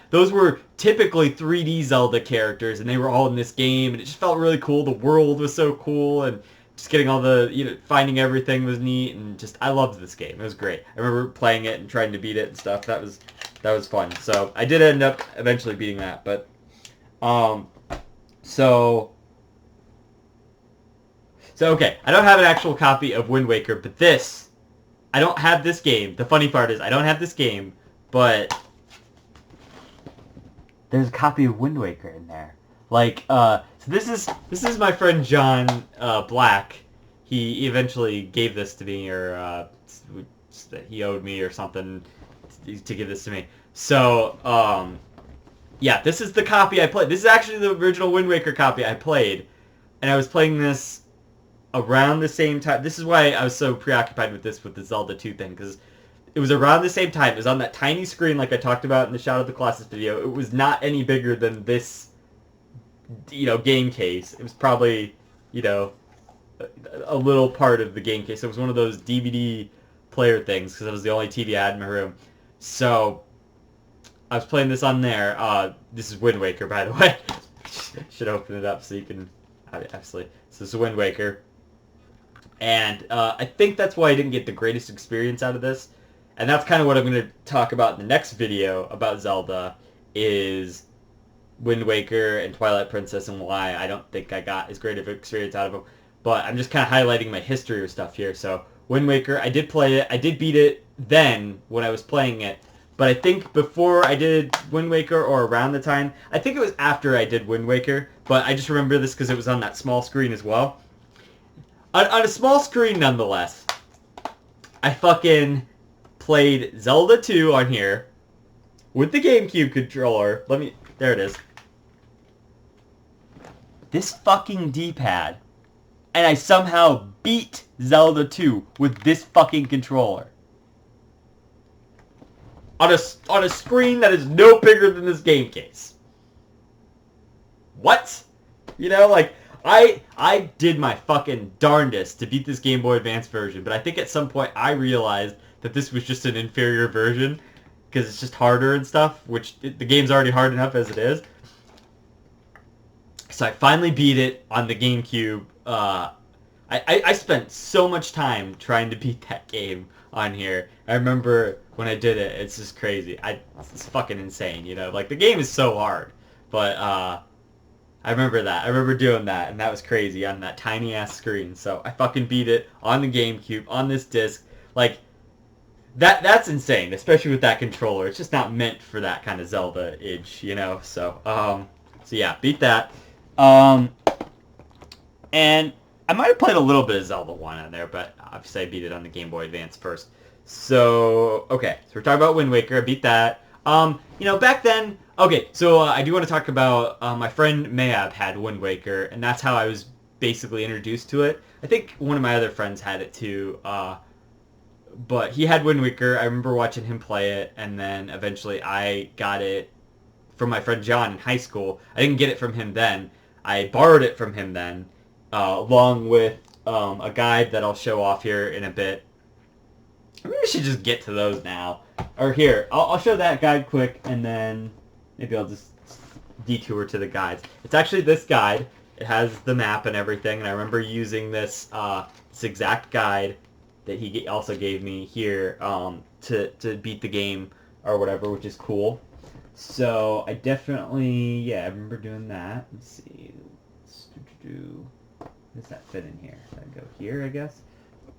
those were typically 3D Zelda characters, and they were all in this game, and it just felt really cool. The world was so cool, and just getting all the, finding everything was neat, and just, I loved this game. It was great. I remember playing it and trying to beat it and stuff. That was fun. So I did end up eventually beating that, but so okay, I don't have an actual copy of Wind Waker, but I don't have this game. The funny part is I don't have this game, but there's a copy of Wind Waker in there. Like, so this is my friend John Black. He eventually gave this to me, or he owed me or something to give this to me. So, yeah, this is the copy I played. This is actually the original Wind Waker copy I played, and I was playing this around the same time. This is why I was so preoccupied with the Zelda 2 thing, because it was around the same time. It was on that tiny screen like I talked about in the Shadow of the Colossus video. It was not any bigger than this, game case. It was probably, a little part of the game case. It was one of those DVD player things, because it was the only TV I had in my room. So I was playing this on there. This is Wind Waker, by the way. Should open it up so you can... Obviously. So this is Wind Waker. And I think that's why I didn't get the greatest experience out of this. And that's kind of what I'm going to talk about in the next video about Zelda, is Wind Waker and Twilight Princess and why I don't think I got as great of an experience out of them. But I'm just kind of highlighting my history of stuff here. So Wind Waker, I did play it. I did beat it then when I was playing it. But I think before I did Wind Waker, or around the time, I think it was after I did Wind Waker, but I just remember this because it was on that small screen as well. On a small screen, nonetheless, I fucking played Zelda 2 on here with the GameCube controller. There it is. This fucking D-pad. And I somehow beat Zelda 2 with this fucking controller. On a screen that is no bigger than this game case. What? I did my fucking darndest to beat this Game Boy Advance version, but I think at some point I realized that this was just an inferior version, because it's just harder and stuff, which the game's already hard enough as it is. So I finally beat it on the GameCube. I spent so much time trying to beat that game on here. I remember when I did it, it's just crazy. It's fucking insane, the game is so hard, but I remember that. I remember doing that, and that was crazy on that tiny ass screen. So I fucking beat it on the GameCube on this disc. That's insane, especially with that controller. It's just not meant for that kind of Zelda-age, So yeah, beat that. And I might have played a little bit of Zelda 1 on there, but obviously I beat it on the Game Boy Advance first. So, okay, so we're talking about Wind Waker. I beat that. Back then, okay, so I do want to talk about my friend Mayab had Wind Waker, and that's how I was basically introduced to it. I think one of my other friends had it too, but he had Wind Waker. I remember watching him play it, and then eventually I got it from my friend John in high school. I didn't get it from him then. I borrowed it from him then, along with a guide that I'll show off here in a bit. Maybe we should just get to those now. Or here, I'll show that guide quick, and then maybe I'll just detour to the guides. It's actually this guide. It has the map and everything, and I remember using this this exact guide that he also gave me here to beat the game or whatever, which is cool. So I definitely, yeah, I remember doing that. Let's see. Does that fit in here? Does that go here, I guess?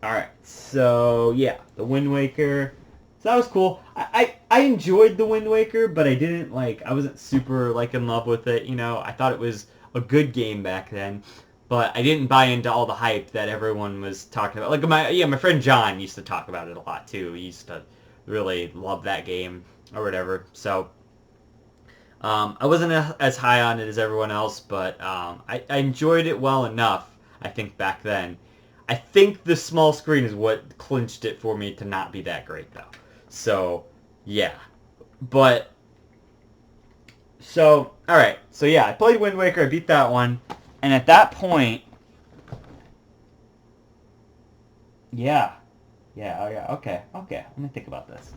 Alright, so yeah, the Wind Waker. So that was cool. I enjoyed the Wind Waker, but I wasn't super in love with it, I thought it was a good game back then, but I didn't buy into all the hype that everyone was talking about. My friend John used to talk about it a lot too. He used to really love that game or whatever. So I wasn't as high on it as everyone else, but I enjoyed it well enough, I think, back then. I think the small screen is what clinched it for me to not be that great, though. So, yeah. But, so, alright. So, yeah, I played Wind Waker, I beat that one. And at that point, yeah. Yeah, oh yeah, okay. Let me think about this.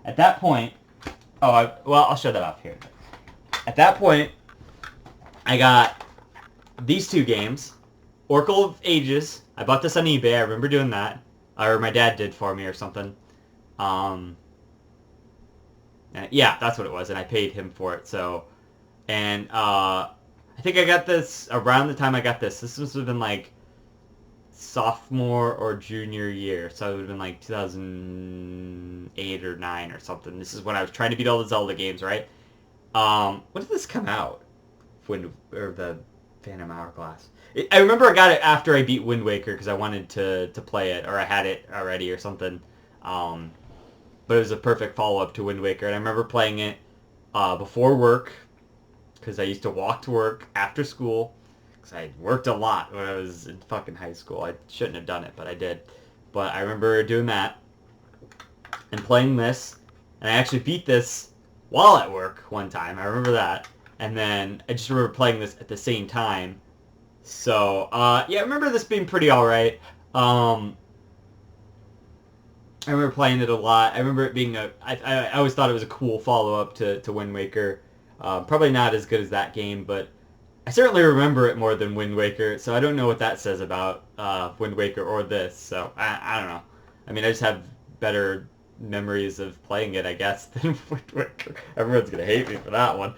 At that point, I'll show that off here. At that point, I got these two games. Oracle of Ages. I bought this on eBay. I remember doing that. Or my dad did for me or something. Yeah, that's what it was. And I paid him for it. So, and I think I got this around the time I got this. This must have been sophomore or junior year. So it would have been 2008 or 9 or something. This is when I was trying to beat all the Zelda games, right? When did this come out? The Phantom Hourglass. I remember I got it after I beat Wind Waker because I wanted to play it, or I had it already or something. But it was a perfect follow-up to Wind Waker, and I remember playing it before work because I used to walk to work after school because I worked a lot when I was in fucking high school. I shouldn't have done it, but I did. But I remember doing that and playing this, and I actually beat this while at work one time. I remember that. And then I just remember playing this at the same time. So, yeah, I remember this being pretty alright. I remember playing it a lot. I remember it being I always thought it was a cool follow-up to Wind Waker. Probably not as good as that game, but I certainly remember it more than Wind Waker, so I don't know what that says about Wind Waker or this, so I don't know. I mean, I just have better memories of playing it, I guess, than Wind Waker. Everyone's gonna hate me for that one.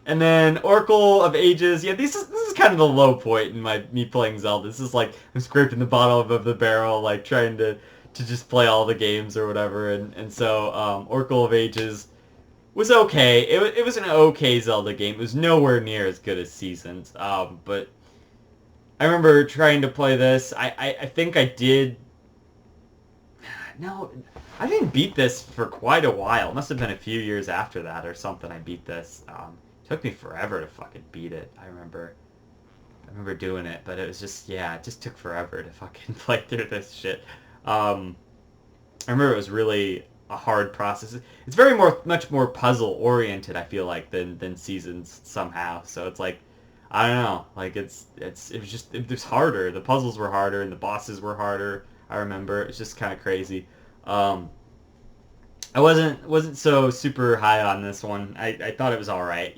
And then Oracle of Ages. Yeah, this is kind of the low point in me playing Zelda. This is I'm scraping the bottom of the barrel, trying to just play all the games or whatever. And so Oracle of Ages was okay. It was an okay Zelda game. It was nowhere near as good as Seasons. But I remember trying to play this. I think I did. No, I didn't beat this for quite a while. It must have been a few years after that or something I beat this. It took me forever to fucking beat it. I remember doing it, but it was just, yeah, it just took forever to fucking play through this shit. I remember it was really a hard process. It's much more puzzle oriented, I feel like, than Seasons somehow. So it's I don't know, it was harder. The puzzles were harder and the bosses were harder. I remember it's just kind of crazy. I wasn't so super high on this one. I thought it was all right,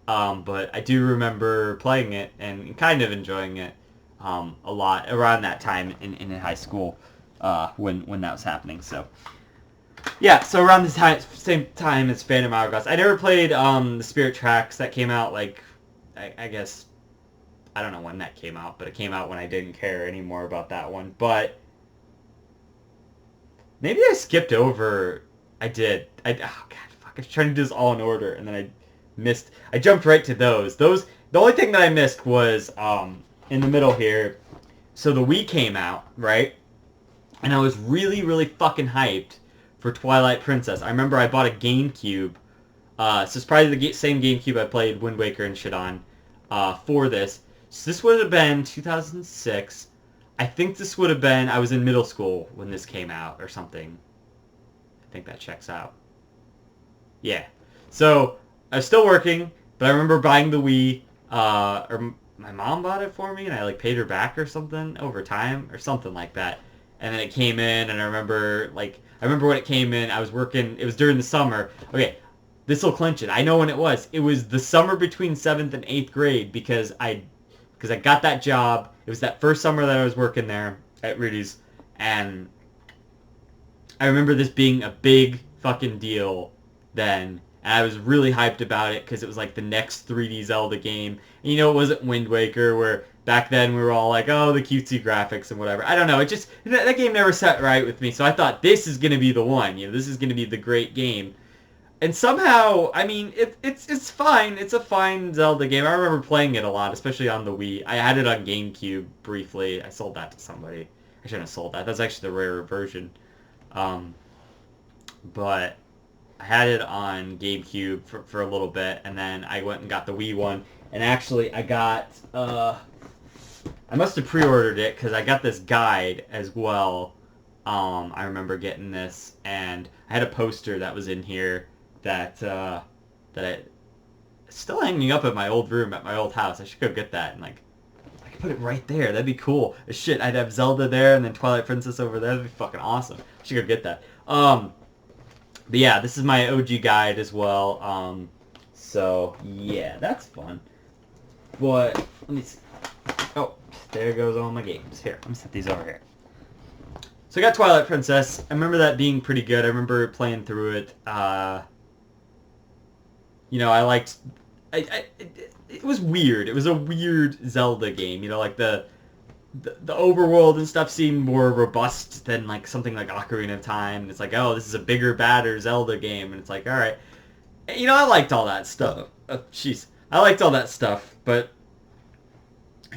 but I do remember playing it and kind of enjoying it a lot around that time in high school when that was happening. So yeah, so around this same time as Phantom Hourglass. I never played the Spirit Tracks that came out I guess. I don't know when that came out, but it came out when I didn't care anymore about that one. But maybe I skipped over. I did. Oh god, fuck! I was trying to do this all in order, and then I missed. I jumped right to those. The only thing that I missed was in the middle here. So the Wii came out, right? And I was really, really fucking hyped for Twilight Princess. I remember I bought a GameCube. So it's probably the same GameCube I played Wind Waker and shit on for this. So this would have been 2006. I think this would have been, I was in middle school when this came out or something. I think that checks out. Yeah. So I was still working, but I remember buying the Wii, or my mom bought it for me, and I like paid her back or something over time or something like that. And then it came in, and I remember when it came in. I was working. It was during the summer. Okay, this will clinch it. I know when it was. It was the summer between 7th and 8th grade because I got that job. It was that first summer that I was working there at Rudy's, and I remember this being a big fucking deal then. And I was really hyped about it because it was like the next 3D Zelda game. And it wasn't Wind Waker where back then we were all like, oh, the cutesy graphics and whatever. I don't know. That game never sat right with me. So I thought this is going to be the one. This is going to be the great game. And somehow, I mean, it's fine. It's a fine Zelda game. I remember playing it a lot, especially on the Wii. I had it on GameCube briefly. I sold that to somebody. I shouldn't have sold that. That's actually the rarer version. But I had it on GameCube for a little bit, and then I went and got the Wii one. And actually, I got, I must have pre-ordered it because I got this guide as well. I remember getting this, and I had a poster that was in here that I still hanging up at my old room at my old house. I should go get that and I could put it right there. That'd be cool. Shit, I'd have Zelda there and then Twilight Princess over there. That'd be fucking awesome. I should go get that. But yeah, this is my OG guide as well. So yeah, that's fun. But let me see. Oh, there goes all my games. Here, let me set these over here. So I got Twilight Princess. I remember that being pretty good. I remember playing through it. I liked... It was weird. It was a weird Zelda game. Like the overworld and stuff seemed more robust than like something like Ocarina of Time. And it's like, oh, this is a bigger, badder Zelda game. And it's like, all right. I liked all that stuff. Jeez. I liked all that stuff. But,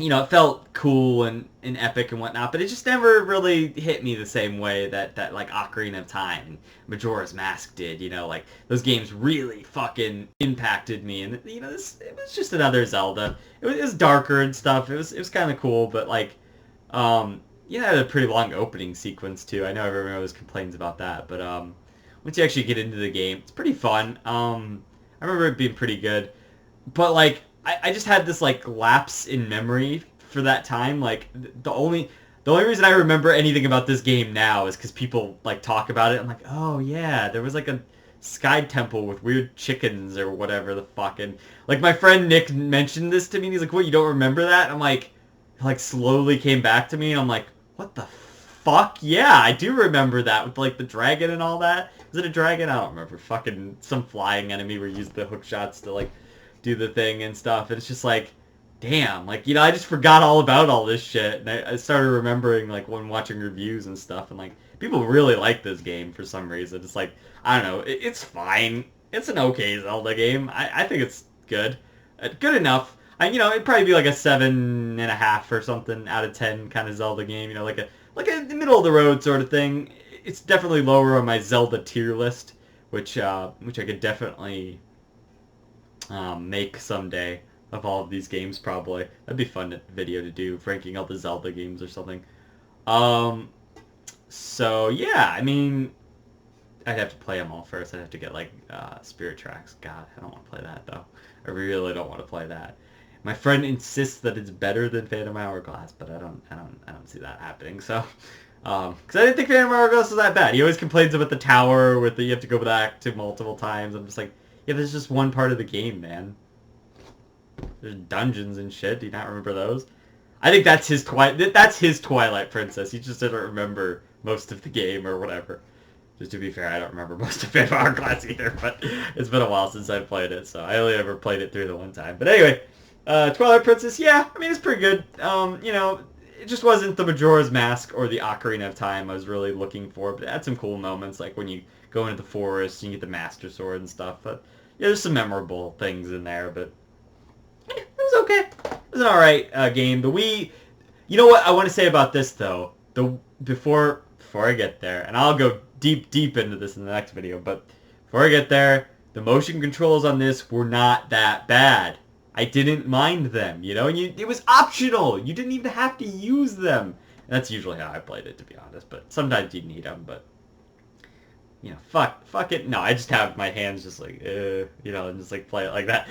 it felt cool and epic and whatnot. But it just never really hit me the same way that like Ocarina of Time and Majora's Mask did. Like those games really fucking impacted me. And, it was just another Zelda. It was darker and stuff. It was kind of cool. But like... it had a pretty long opening sequence too. I know everyone always complains about that, but once you actually get into the game, it's pretty fun. I remember it being pretty good, but like I just had this like lapse in memory for that time. Like the only reason I remember anything about this game now is because people like talk about it. I'm like, oh yeah, there was like a Sky Temple with weird chickens or whatever the fuck. And like my friend Nick mentioned this to me, and he's like, what, you don't remember that? And I'm like slowly came back to me, and I'm like, what the fuck? Yeah, I do remember that with like the dragon and all that. Was it a dragon? I don't remember. Fucking some flying enemy where you use the hook shots to like do the thing and stuff. And it's just like, damn, like, I just forgot all about all this shit. And I started remembering like when watching reviews and stuff, and like people really like this game for some reason. It's like, I don't know, it's fine. It's an okay Zelda game. I think it's good. Good enough. It'd probably be like a 7.5 or something out of 10 kind of Zelda game. Like a middle of the road sort of thing. It's definitely lower on my Zelda tier list, which I could definitely make someday of all of these games probably. That'd be a fun video to do, ranking all the Zelda games or something. So yeah, I mean, I'd have to play them all first. I'd have to get like Spirit Tracks. God, I don't want to play that though. I really don't want to play that. My friend insists that it's better than Phantom Hourglass, but I don't see that happening. So, because I didn't think Phantom Hourglass was that bad. He always complains about the tower with you have to go back to multiple times. I'm just like, yeah, there's just one part of the game, man. There's dungeons and shit. Do you not remember those? I think that's his Twilight Princess. He just didn't remember most of the game or whatever. Just to be fair, I don't remember most of Phantom Hourglass either, but it's been a while since I've played it, so I only ever played it through the one time. But anyway. Twilight Princess, yeah, I mean, it's pretty good. It just wasn't the Majora's Mask or the Ocarina of Time I was really looking for, but it had some cool moments, like when you go into the forest and you get the Master Sword and stuff. But yeah, there's some memorable things in there, but it was okay. It was an alright game. The Wii, you know what I want to say about this, though? Before before I get there, and I'll go deep into this in the next video, but before I get there, the motion controls on this were not that bad. I didn't mind them, you know, and it was optional. You didn't even have to use them. And that's usually how I played it, to be honest, but sometimes you need them, but, you know, fuck it. No, I just have my hands just like, you know, and just like play it like that.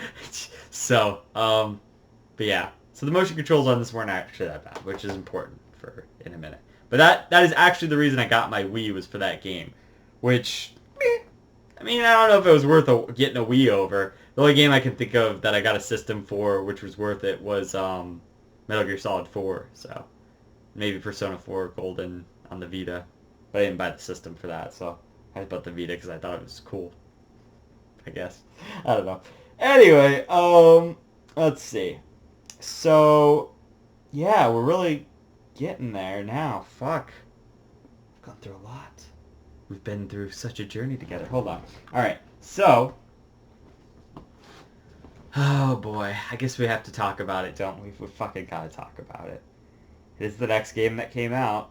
So, but yeah. So the motion controls on this weren't actually that bad, which is important for in a minute. But that is actually the reason I got my Wii, was for that game, which, I mean, I don't know if it was worth getting a Wii over. The only game I can think of that I got a system for, which was worth it, was Metal Gear Solid 4. So maybe Persona 4 Golden on the Vita, but I didn't buy the system for that. So I bought the Vita because I thought it was cool, I guess. I don't know. Anyway, let's see. So, yeah, we're really getting there now. Fuck. I've gone through a lot. We've been through such a journey together. Hold on. Alright, so... Oh, boy. I guess we have to talk about it, don't we? We fucking gotta talk about it. It is the next game that came out.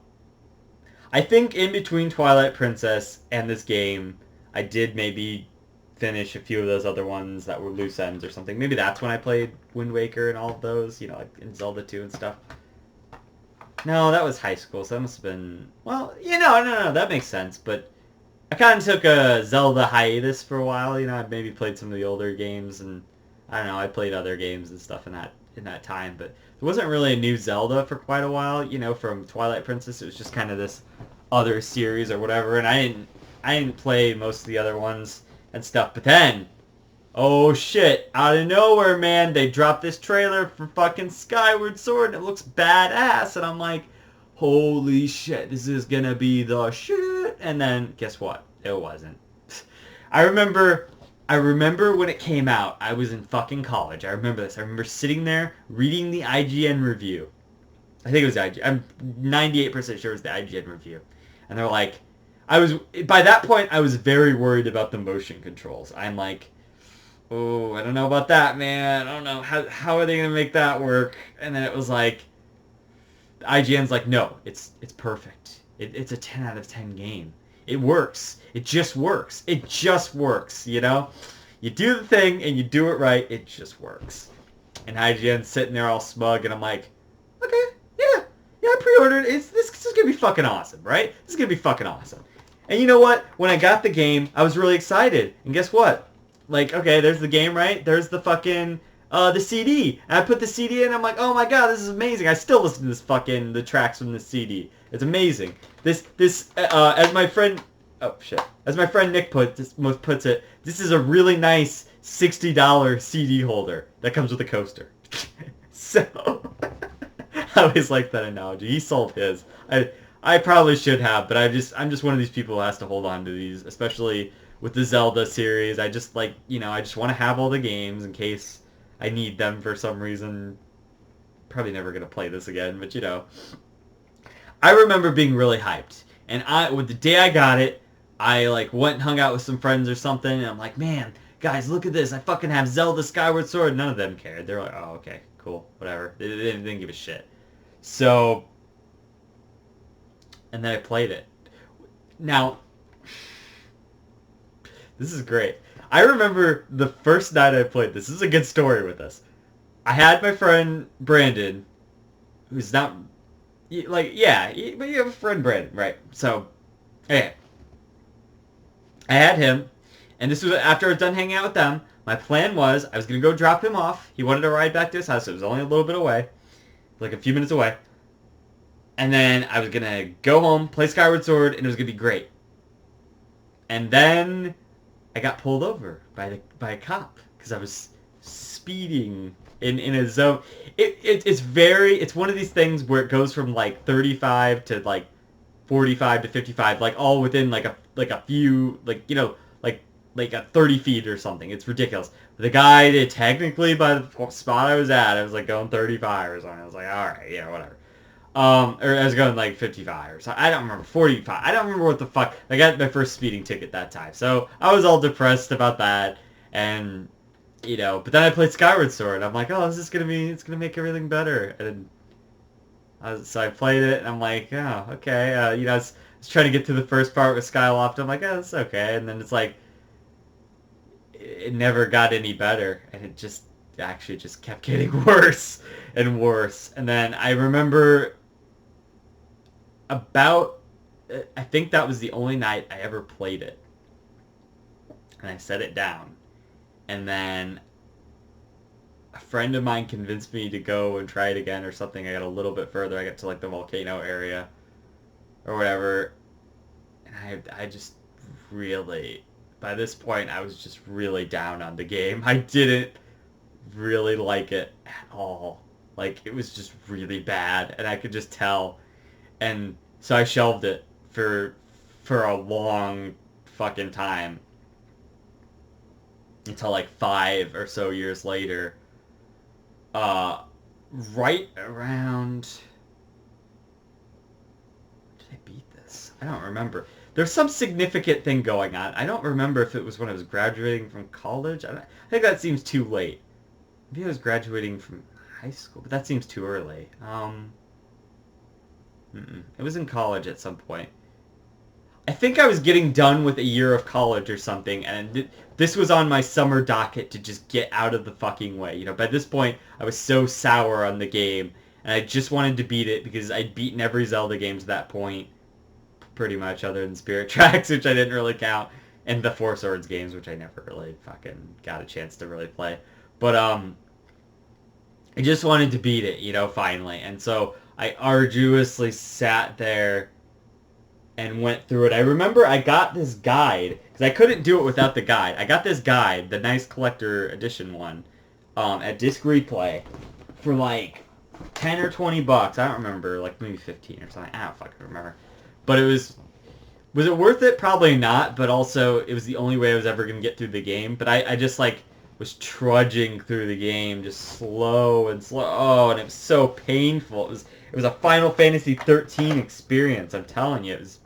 I think in between Twilight Princess and this game, I did maybe finish a few of those other ones that were loose ends or something. Maybe that's when I played Wind Waker and all of those, you know, like in Zelda 2 and stuff. No, that was high school, so that must have been... Well, you know, no, that makes sense, but I kind of took a Zelda hiatus for a while, you know, I maybe played some of the older games, and I don't know, I played other games and stuff in that time, but there wasn't really a new Zelda for quite a while, you know, from Twilight Princess. It was just kind of this other series or whatever, and I didn't play most of the other ones and stuff. But then, oh shit, out of nowhere, man, they dropped this trailer for fucking Skyward Sword, and it looks badass, and I'm like, holy shit, this is gonna be the shit. And then, guess what? It wasn't. I remember when it came out, I was in fucking college. I remember this. I remember sitting there reading the IGN review. I think it was IGN. I'm 98% sure it was the IGN review. And they're like, by that point, I was very worried about the motion controls. I'm like, oh, I don't know about that, man. I don't know. How are they going to make that work? And then it was like, IGN's like, no, it's perfect. It's a 10 out of 10 game. It works. It just works. It just works, you know? You do the thing and you do it right, it just works. And IGN's sitting there all smug, and I'm like, okay, yeah, I pre-ordered it. This is going to be fucking awesome, right? This is going to be fucking awesome. And you know what? When I got the game, I was really excited. And guess what? Like, okay, there's the game, right? There's the fucking, the CD. And I put the CD in, and I'm like, oh my god, this is amazing. I still listen to the tracks from the CD. It's amazing. As my friend Nick puts it, this is a really nice $60 CD holder that comes with a coaster. So, I always like that analogy. He sold his. I probably should have, but I'm just one of these people who has to hold on to these, especially with the Zelda series. I just like, you know, I just want to have all the games in case I need them for some reason. Probably never gonna play this again, but you know. I remember being really hyped, and with the day I got it, I like went and hung out with some friends or something, and I'm like, man, guys, look at this! I fucking have Zelda Skyward Sword. None of them cared. They're like, oh, okay, cool, whatever. They didn't give a shit. So, and then I played it. Now, this is great. I remember the first night I played this. This is a good story with this. I had my friend Brandon, who's not... Like, yeah, but you have a friend Brandon, right? So, okay. I had him, and this was after I was done hanging out with them. My plan was I was going to go drop him off. He wanted to ride back to his house. So it was only a little bit away, like a few minutes away. And then I was going to go home, play Skyward Sword, and it was going to be great. And then I got pulled over by a cop because I was speeding in a zone. It's one of these things where it goes from like 35 to like 45 to 55, like all within like a few, like, you know, like a 30 feet or something. It's ridiculous. The guy did technically, by the spot I was at, I was like going 35 or something. I was like, all right, yeah, whatever. Or I was going like 55 or something. I don't remember, 45. I don't remember what the fuck. I got my first speeding ticket that time, so I was all depressed about that. And you know, but then I played Skyward Sword. I'm like, oh, it's gonna make everything better. And So I played it, and I'm like, oh, okay. I was trying to get to the first part with Skyloft. I'm like, oh, that's okay. And then it's like, it never got any better, and it just actually just kept getting worse and worse. And then I remember about, I think that was the only night I ever played it, and I set it down, and then a friend of mine convinced me to go and try it again or something. I got a little bit further. I got to like the volcano area or whatever, and I just really, by this point, I was just really down on the game. I didn't really like it at all. Like, it was just really bad, and I could just tell. And so I shelved it for a long fucking time until like 5 or so years later. Uh, right around. Did I beat this? I don't remember. There's some significant thing going on. I don't remember if it was when I was graduating from college. I think that seems too late. Maybe I was graduating from high school, but that seems too early. It was in college at some point. I think I was getting done with a year of college or something, and this was on my summer docket to just get out of the fucking way. By this point, I was so sour on the game, and I just wanted to beat it because I'd beaten every Zelda game to that point, pretty much, other than Spirit Tracks, which I didn't really count, and the Four Swords games, which I never really fucking got a chance to really play. But, I just wanted to beat it, finally. And so I arduously sat there and went through it. I remember I got this guide, because I couldn't do it without the guide. I got this guide, the nice collector edition one, at Disc Replay for like 10 or 20 bucks. I don't remember, like maybe 15 or something. I don't fucking remember. But was it worth it? Probably not, but also it was the only way I was ever going to get through the game. But I just like was trudging through the game, just slow and slow. Oh, and it was so painful. It was a Final Fantasy 13 experience. I'm telling you, it was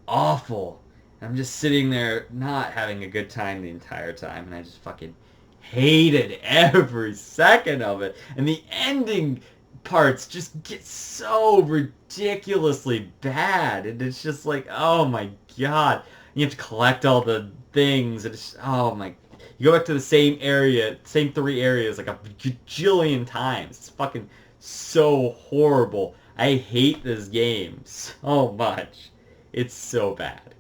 awful. I'm just sitting there not having a good time the entire time, and I just fucking hated every second of it. And the ending parts just get so ridiculously bad, and it's just like, oh my god. You have to collect all the things, and it's just, oh my. You go back to the same area, same 3 areas like a gajillion times. It's fucking so horrible. I hate this game so much. It's so bad.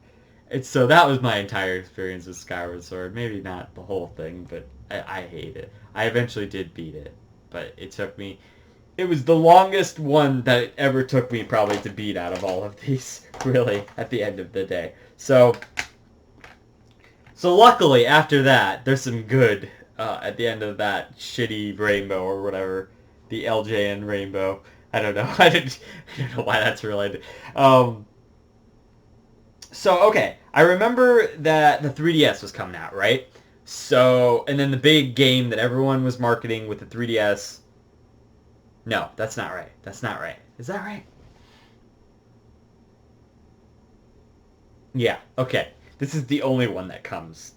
So that was my entire experience with Skyward Sword. Maybe not the whole thing, but I hate it. I eventually did beat it, but it took me. It was the longest one that it ever took me probably to beat out of all of these, really, at the end of the day. So luckily, after that, there's some good at the end of that shitty rainbow or whatever. The LJN rainbow. I don't know. I don't know why that's related. So, okay. I remember that the 3DS was coming out, right? So, and then the big game that everyone was marketing with the 3DS. No, that's not right. That's not right. Is that right? Yeah, okay. This is the only one that comes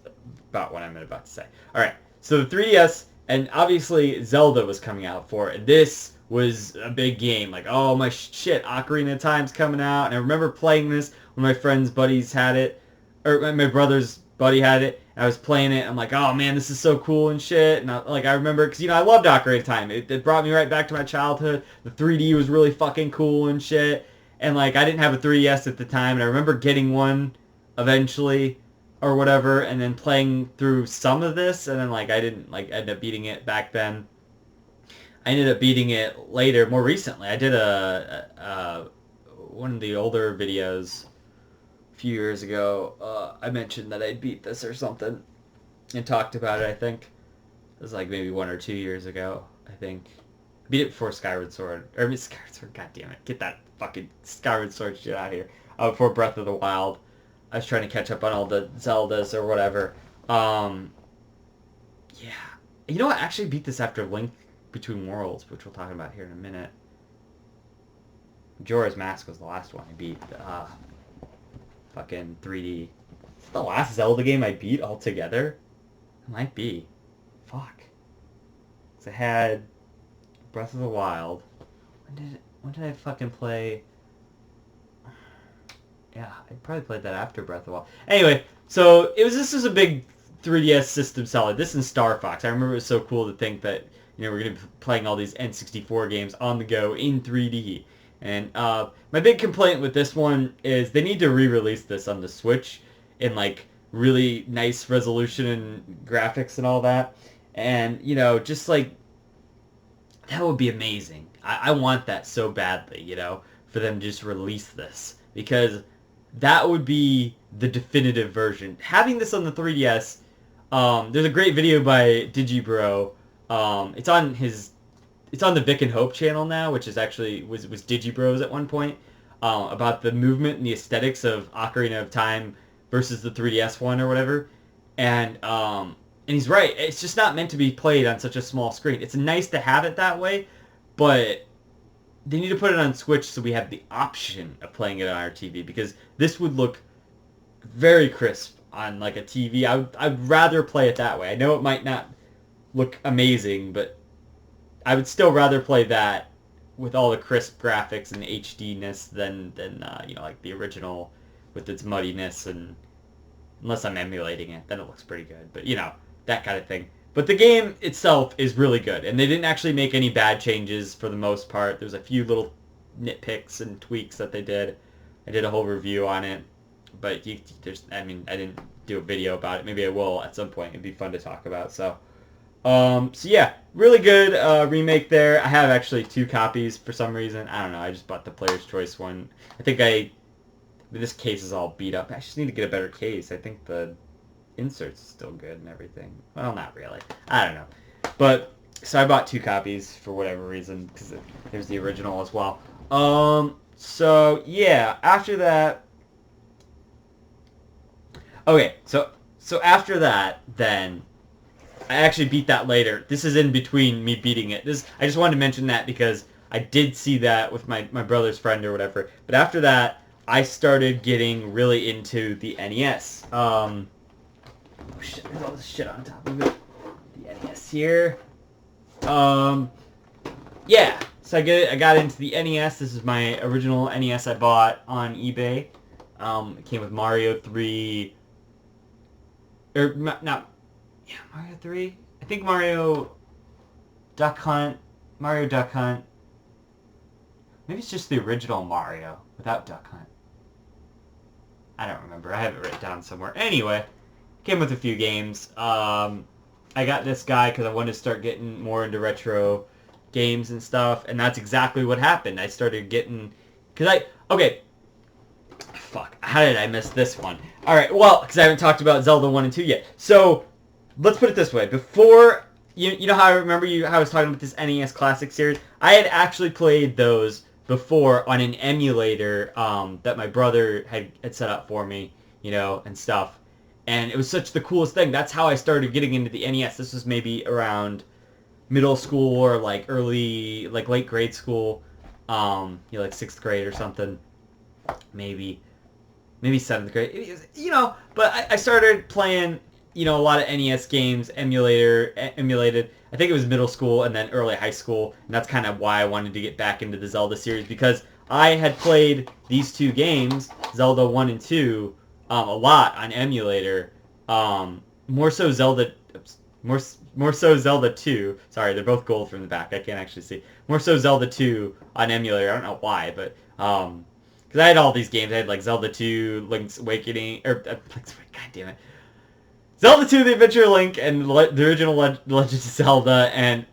about what I'm about to say. Alright, so the 3DS, and obviously Zelda was coming out for it, and this was a big game. Like, oh my shit, Ocarina of Time's coming out, and I remember playing this when my friend's buddies had it, or my brother's buddy had it, and I was playing it, I'm like, oh man, this is so cool and shit, and I remember, because, I loved Ocarina of Time. It brought me right back to my childhood. The 3D was really fucking cool and shit, and, like, I didn't have a 3DS at the time, and I remember getting one eventually or whatever, and then playing through some of this, and then like I didn't like end up beating it back then. I ended up beating it later, more recently. I did a one of the older videos a few years ago. I mentioned that I'd beat this or something and talked about it. I think it was like maybe 1 or 2 years ago. I think I beat it before Skyward Sword, or Skyward Sword. God damn it, get that fucking Skyward Sword shit out of here. Before Breath of the Wild. I was trying to catch up on all the Zeldas or whatever. Yeah. You know what? I actually beat this after Link Between Worlds, which we'll talk about here in a minute. Majora's Mask was the last one I beat. Fucking 3D. Is it the last Zelda game I beat altogether? It might be. Fuck. 'Cause I had Breath of the Wild, when did I fucking play? Yeah, I probably played that after Breath of the Wild. Anyway, so this was a big 3DS system seller. This and Star Fox. I remember it was so cool to think that we're gonna be playing all these N64 games on the go in 3D. And my big complaint with this one is they need to re-release this on the Switch in like really nice resolution and graphics and all that. And just like that would be amazing. I want that so badly, for them to just release this because that would be the definitive version. Having this on the 3DS, there's a great video by Digibro. It's on the Vic and Hope channel now, which is actually was Digibros at one point, about the movement and the aesthetics of Ocarina of Time versus the 3DS one or whatever. And he's right. It's just not meant to be played on such a small screen. It's nice to have it that way, but they need to put it on Switch so we have the option of playing it on our TV because this would look very crisp on like a TV. I'd rather play it that way. I know it might not look amazing, but I would still rather play that with all the crisp graphics and the HD-ness than like the original with its muddiness, and unless I'm emulating it, then it looks pretty good. But that kind of thing. But the game itself is really good, and they didn't actually make any bad changes for the most part. There's a few little nitpicks and tweaks that they did. I did a whole review on it, but I didn't do a video about it. Maybe I will at some point. It'd be fun to talk about. So yeah, really good remake there. I have actually 2 copies for some reason. I don't know. I just bought the Player's Choice one. I think this case is all beat up. I just need to get a better case. I think the insert's still good and everything. Well, not really. I don't know. But, so I bought 2 copies for whatever reason, because there's the original as well. So, yeah, after that... Okay, so after that, then, I actually beat that later. This is in between me beating it. I just wanted to mention that because I did see that with my brother's friend or whatever. But after that, I started getting really into the NES. Oh shit, there's all this shit on top of it. The NES here. Yeah. So I got into the NES. This is my original NES I bought on eBay. It came with Mario 3. Mario 3? I think Mario Duck Hunt. Maybe it's just the original Mario without Duck Hunt. I don't remember. I have it written down somewhere. Anyway, came with a few games. I got this guy because I wanted to start getting more into retro games and stuff, and that's exactly what happened. I started getting... Okay. Fuck. How did I miss this one? Alright, well, because I haven't talked about Zelda 1 and 2 yet. So, let's put it this way. Before... You know how I remember how I was talking about this NES Classic series? I had actually played those before on an emulator that my brother had set up for me, and stuff. And it was such the coolest thing. That's how I started getting into the NES. This was maybe around middle school or like early, like late grade school, like 6th grade or something. Maybe 7th grade. It was, but I started playing, a lot of NES games, emulated. I think it was middle school and then early high school, and that's kind of why I wanted to get back into the Zelda series, because I had played these 2 games, Zelda 1 and 2, a lot on emulator. More so Zelda 2. Sorry, they're both gold from the back. I can't actually see. More so Zelda 2 on emulator. I don't know why, but because I had all these games. I had like Zelda 2, Link's Awakening, God damn it. Zelda 2, The Adventure of Link, and the original Legend of Zelda, and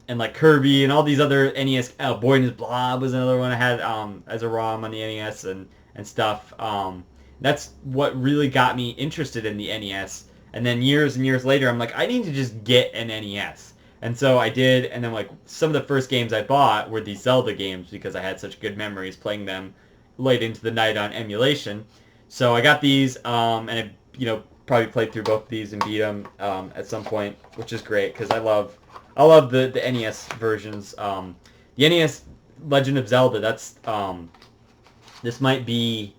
like Kirby, and all these other NES. Boy and His Blob was another one I had as a ROM on the NES and stuff. That's what really got me interested in the NES. And then years and years later, I'm like, I need to just get an NES. And so I did, and then like some of the first games I bought were these Zelda games because I had such good memories playing them late into the night on emulation. So I got these, and I, probably played through both of these and beat them at some point, which is great because I love the NES versions. The NES Legend of Zelda, that's this might be,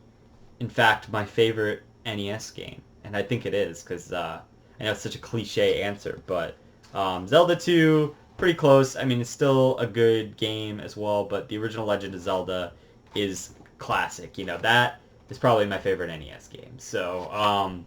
in fact, my favorite NES game, and I think it is because I know it's such a cliche answer, but Zelda 2, pretty close. I mean, it's still a good game as well, but the original Legend of Zelda is classic. You know, that is probably my favorite NES game. So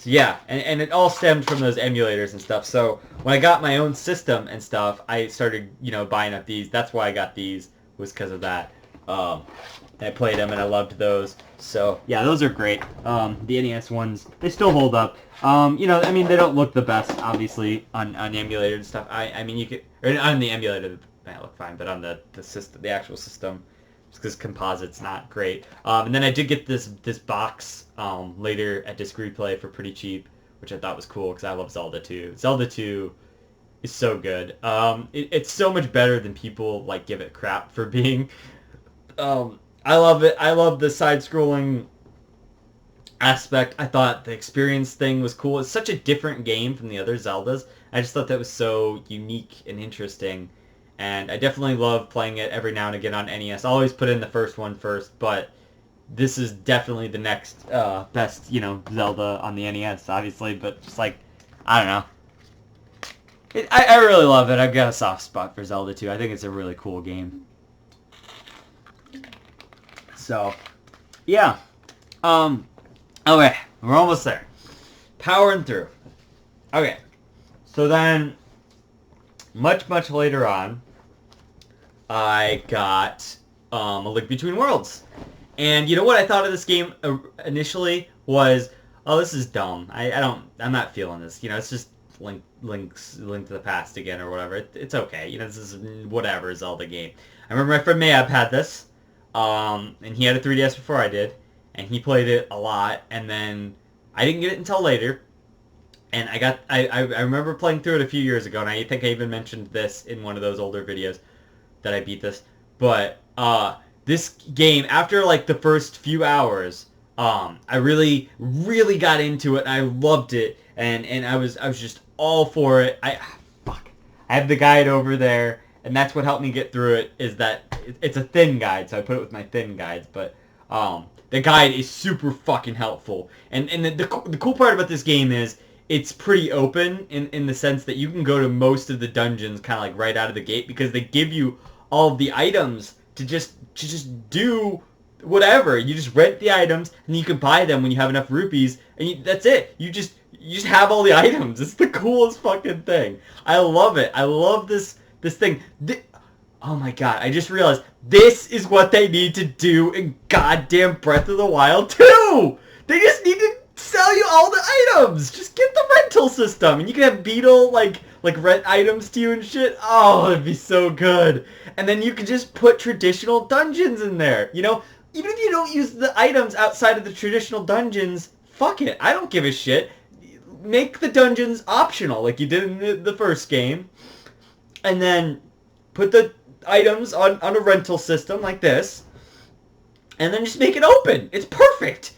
yeah, and it all stemmed from those emulators and stuff. So when I got my own system and stuff, I started, you know, buying up these. That's why I got these, was because of that. I played them and I loved those. So yeah, those are great. The NES ones, they still hold up. You know, I mean, they don't look the best, obviously, on emulator and stuff. I mean, you could, or on the emulator, they might look fine, but on the system, the actual system, just because composite's not great. And then I did get this box later at Disc Replay for pretty cheap, which I thought was cool because I love Zelda 2. Zelda 2 is so good. It's so much better than people like give it crap for being. I love it. I love the side-scrolling aspect. I thought the experience thing was cool. It's such a different game from the other Zeldas. I just thought that was so unique and interesting. And I definitely love playing it every now and again on NES. I always put in the first one first, but this is definitely the next best, you know, Zelda on the NES, obviously. But just like, I don't know. I really love it. I've got a soft spot for Zelda 2. I think it's a really cool game. So, yeah. Okay, we're almost there. Powering through. Okay. So then, much later on, I got A Link Between Worlds. And you know what I thought of this game initially was, oh, this is dumb. I'm not feeling this. You know, it's just Link to the Past again or whatever. It's okay. You know, this is whatever Zelda game. I remember my friend Mayab had this, and he had a 3DS before I did, and he played it a lot, and then I didn't get it until later. And I remember playing through it a few years ago, and I think I even mentioned this in one of those older videos that I beat this. But this game, after like the first few hours, I really got into it, and I loved it, and I was just all for it. I have the guide over there, and that's what helped me get through it. Is that it's a thin guide, so I put it with my thin guides, but the guide is super fucking helpful. And the cool part about this game is it's pretty open in the sense that you can go to most of the dungeons kind of like right out of the gate, because they give you all of the items to just do whatever. You just rent the items, and you can buy them when you have enough rupees, and that's it. You just have all the items. It's the coolest fucking thing. I love it. I love this thing. Oh my god, I just realized this is what they need to do in goddamn Breath of the Wild 2! They just need to sell you all the items! Just get the rental system, and you can have Beetle, like rent items to you and shit. Oh, it'd be so good. And then you can just put traditional dungeons in there, you know? Even if you don't use the items outside of the traditional dungeons, fuck it, I don't give a shit. Make the dungeons optional, like you did in the first game. And then put the items on a rental system like this, and then just make it open. It's perfect.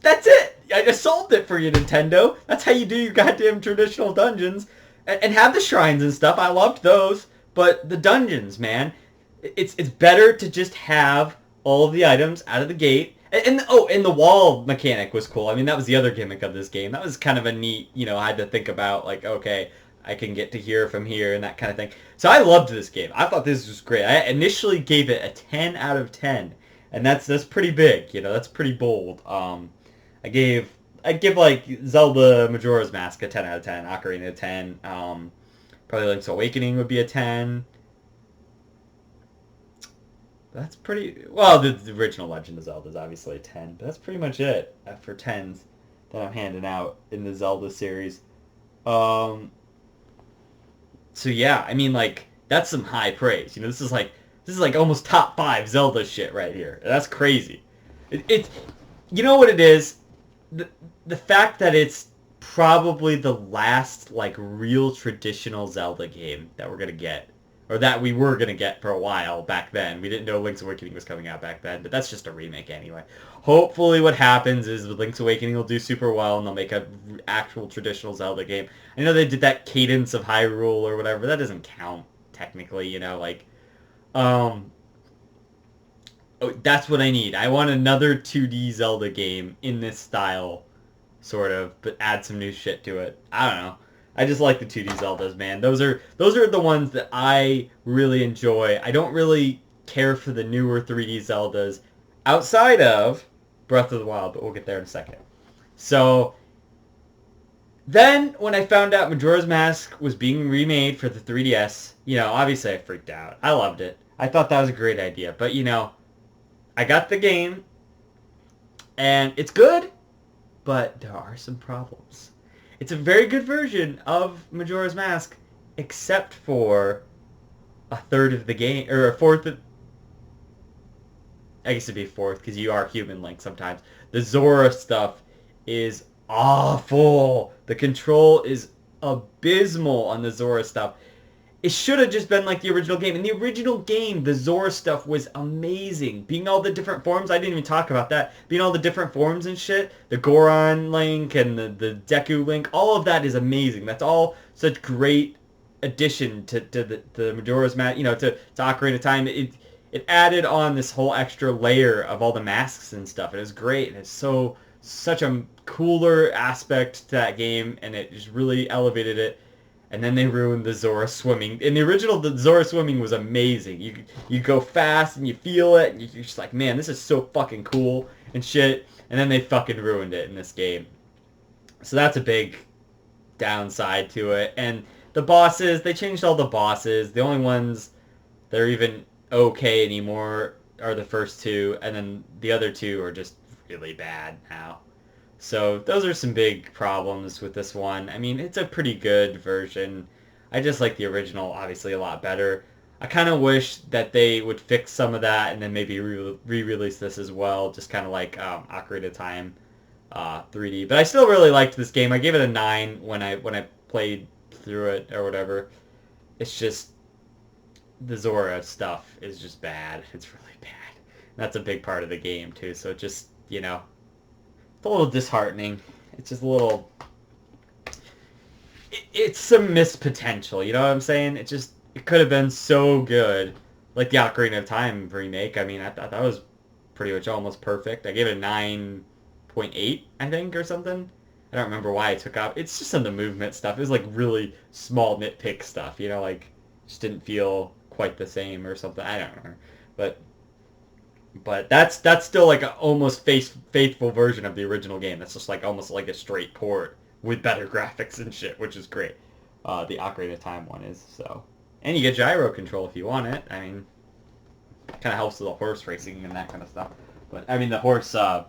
That's it. I just solved it for you, Nintendo. That's how you do your goddamn traditional dungeons. And have the shrines and stuff. I loved those. But the dungeons, man, it's better to just have all of the items out of the gate. And the wall mechanic was cool. I mean, that was the other gimmick of this game. That was kind of a neat, you know, I had to think about, like, okay, I can get to here from here and that kind of thing. So I loved this game. I thought this was great. I initially gave it a 10 out of 10. And that's pretty big, you know, that's pretty bold. I'd give like Zelda Majora's Mask a 10 out of 10, Ocarina a 10. Probably Link's Awakening would be a 10. That's pretty... Well, the original Legend of Zelda is obviously a 10, but that's pretty much it for 10s that I'm handing out in the Zelda series. So yeah, I mean, like, that's some high praise. You know, this is like almost top 5 Zelda shit right here. That's crazy. It's... You know what it is? The fact that it's probably the last, like, real traditional Zelda game that we're gonna get. Or that we were going to get for a while back then. We didn't know Link's Awakening was coming out back then, but that's just a remake anyway. Hopefully what happens is Link's Awakening will do super well, and they'll make an actual traditional Zelda game. I know they did that Cadence of Hyrule or whatever. That doesn't count, technically, you know, like... Oh, that's what I need. I want another 2D Zelda game in this style, sort of, but add some new shit to it. I don't know. I just like the 2D Zeldas, man. Those are the ones that I really enjoy. I don't really care for the newer 3D Zeldas outside of Breath of the Wild, but we'll get there in a second. So then when I found out Majora's Mask was being remade for the 3DS, obviously I freaked out. I loved it. I thought that was a great idea. But, I got the game, and it's good, but there are some problems. It's a very good version of Majora's Mask, except for a third of the game, or a fourth of... I guess it'd be a fourth, because you are human Link sometimes. The Zora stuff is awful. The control is abysmal on the Zora stuff. It should have just been like the original game. In the original game, the Zora stuff was amazing. Being all the different forms, I didn't even talk about that. Being all the different forms and shit, the Goron Link and the Deku Link, all of that is amazing. That's all such great addition to the Majora's Mask, to Ocarina of Time. It added on this whole extra layer of all the masks and stuff. It was great, and it's such a cooler aspect to that game, and it just really elevated it. And then they ruined the Zora swimming. In the original, the Zora swimming was amazing. You go fast and you feel it, and you're just like, man, this is so fucking cool and shit. And then they fucking ruined it in this game. So that's a big downside to it. And the bosses, they changed all the bosses. The only ones that are even okay anymore are the first two, and then the other two are just really bad now. So those are some big problems with this one. I mean, it's a pretty good version. I just like the original, obviously, a lot better. I kind of wish that they would fix some of that and then maybe re-release this as well, just kind of like Ocarina of Time 3D. But I still really liked this game. I gave it a 9 when I played through it or whatever. It's just the Zora stuff is just bad. It's really bad. That's a big part of the game too. So it just, it's a little disheartening. It's just a little... It's some missed potential, you know what I'm saying? It could have been so good. Like the Ocarina of Time remake. I mean, I thought that was pretty much almost perfect. I gave it a 9.8, I think, or something. I don't remember why I took off. It's just some of the movement stuff. It was like really small nitpick stuff, like just didn't feel quite the same or something. I don't know. But that's still like an almost faithful version of the original game. That's just like almost like a straight port with better graphics and shit, which is great. The Ocarina of Time one is, so. And you get gyro control if you want it. I mean, kind of helps with the horse racing and that kind of stuff. But, I mean, the horse, the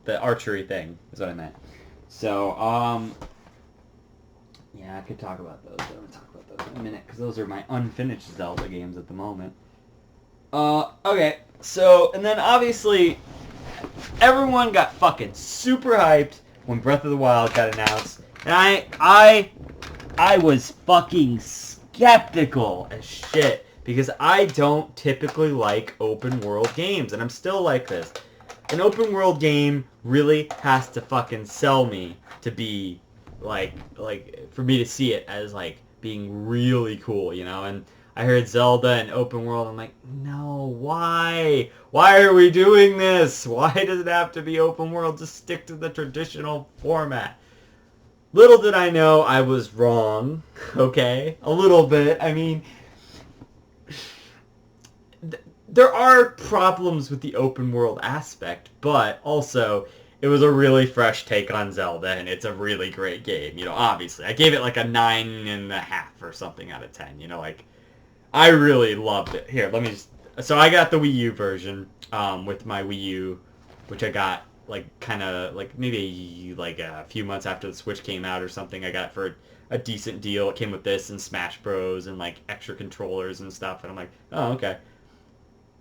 archery thing is what I meant. So, yeah, I could talk about those. I'm going to talk about those in a minute, because those are my unfinished Zelda games at the moment. Okay, so, and then obviously, everyone got fucking super hyped when Breath of the Wild got announced, and I was fucking skeptical as shit, because I don't typally like open world games, and I'm still like this. An open world game really has to fucking sell me to be, like, for me to see it as, like, being really cool, and I heard Zelda and open world. I'm like, no, why? Why are we doing this? Why does it have to be open world? Just stick to the traditional format. Little did I know I was wrong, okay? A little bit. I mean, there are problems with the open world aspect, but also it was a really fresh take on Zelda, and it's a really great game, obviously. I gave it like a 9.5 or something out of 10, like, I really loved it. Here, let me just... So I got the Wii U version with my Wii U, which I got, like, kind of, like, maybe, like, a few months after the Switch came out or something. I got it for a decent deal. It came with this and Smash Bros. And, like, extra controllers and stuff. And I'm like, oh, okay.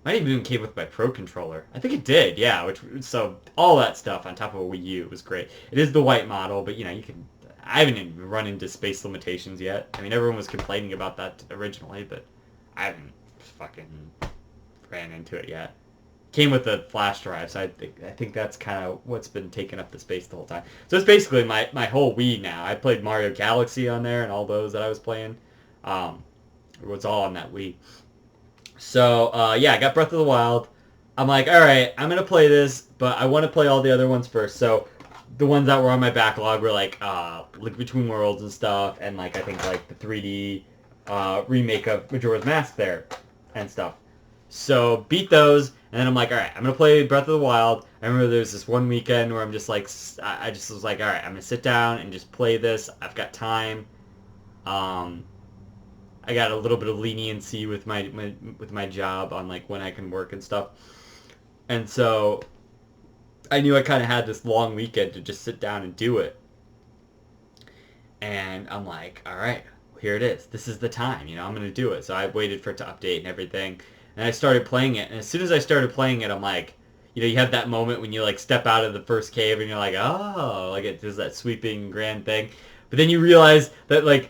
Might even came with my Pro Controller. I think it did, yeah. So all that stuff on top of a Wii U was great. It is the white model, but, you can... I haven't even run into space limitations yet. I mean, everyone was complaining about that originally, but I haven't fucking ran into it yet. Came with the flash drive, so I think that's kind of what's been taking up the space the whole time. So it's basically my whole Wii now. I played Mario Galaxy on there and all those that I was playing. It was all on that Wii. So, yeah, I got Breath of the Wild. I'm like, alright, I'm going to play this, but I want to play all the other ones first. So the ones that were on my backlog were like Link Between Worlds and stuff, and like I think like the 3D remake of Majora's Mask there and stuff. So beat those, and then I'm like, all right, I'm gonna play Breath of the Wild. I remember there's this one weekend where I'm just like, I just was like, all right, I'm gonna sit down and just play this. I've got time. I got a little bit of leniency with my job on like when I can work and stuff, and so I knew I kind of had this long weekend to just sit down and do it. And I'm like, all right, here it is. This is the time. I'm going to do it. So I waited for it to update and everything. And I started playing it. And as soon as I started playing it, I'm like, you have that moment when you like step out of the first cave and you're like, oh, like it does that sweeping grand thing. But then you realize that like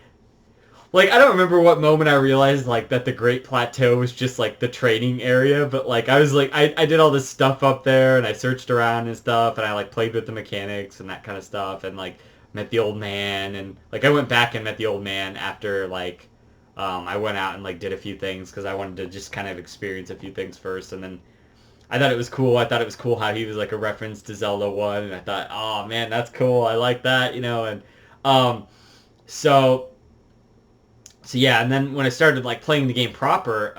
I don't remember what moment I realized like that the Great Plateau was just like the training area, but like I was like I did all this stuff up there and I searched around and stuff and I like played with the mechanics and that kind of stuff and like met the old man and like I went back and met the old man after like I went out and like did a few things because I wanted to just kind of experience a few things first, and then I thought it was cool. I thought it was cool how he was like a reference to Zelda 1, and I thought, oh man, that's cool. I like that, and so so yeah, and then when I started like playing the game proper,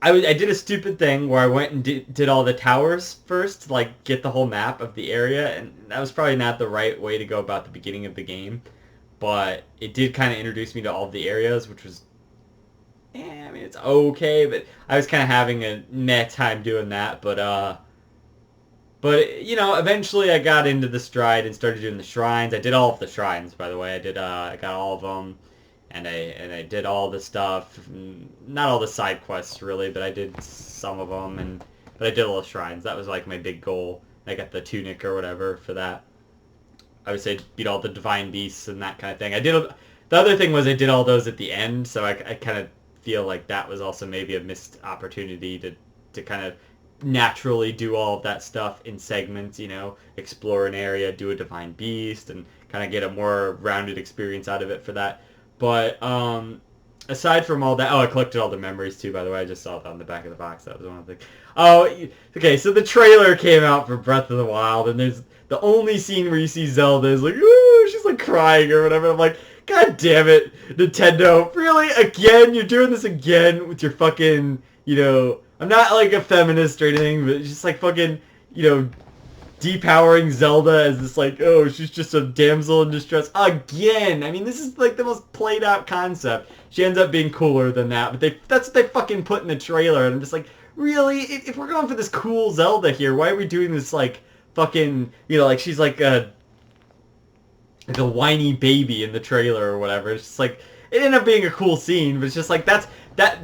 I did a stupid thing where I went and did all the towers first to like get the whole map of the area, and that was probably not the right way to go about the beginning of the game, but it did kind of introduce me to all of the areas, which was, I mean it's okay, but I was kind of having a meh time doing that, but eventually I got into the stride and started doing the shrines. I did all of the shrines, by the way. I got all of them. And I did all the stuff, not all the side quests really, but I did some of them, but I did all the shrines. That was like my big goal. I got the tunic or whatever for that. I would say beat all the divine beasts and that kind of thing. The other thing was I did all those at the end, so I kind of feel like that was also maybe a missed opportunity to kind of naturally do all of that stuff in segments, explore an area, do a divine beast, and kind of get a more rounded experience out of it for that. But aside from all that, I collected all the memories too, by the way. I just saw it on the back of the box. That was one of the things. Oh, okay, so the trailer came out for Breath of the Wild, and there's the only scene where you see Zelda is like, ooh, she's like crying or whatever. I'm like, God damn it, Nintendo. Really? Again? You're doing this again with your fucking, I'm not like a feminist or anything, but it's just like fucking, depowering Zelda as this like, oh, she's just a damsel in distress again. I mean, this is like the most played out concept. She ends up being cooler than that, but that's what they fucking put in the trailer, and I'm just like, really? If we're going for this cool Zelda here, why are we doing this like fucking, like she's like a whiny baby in the trailer or whatever. It's just like, it ended up being a cool scene, but it's just like that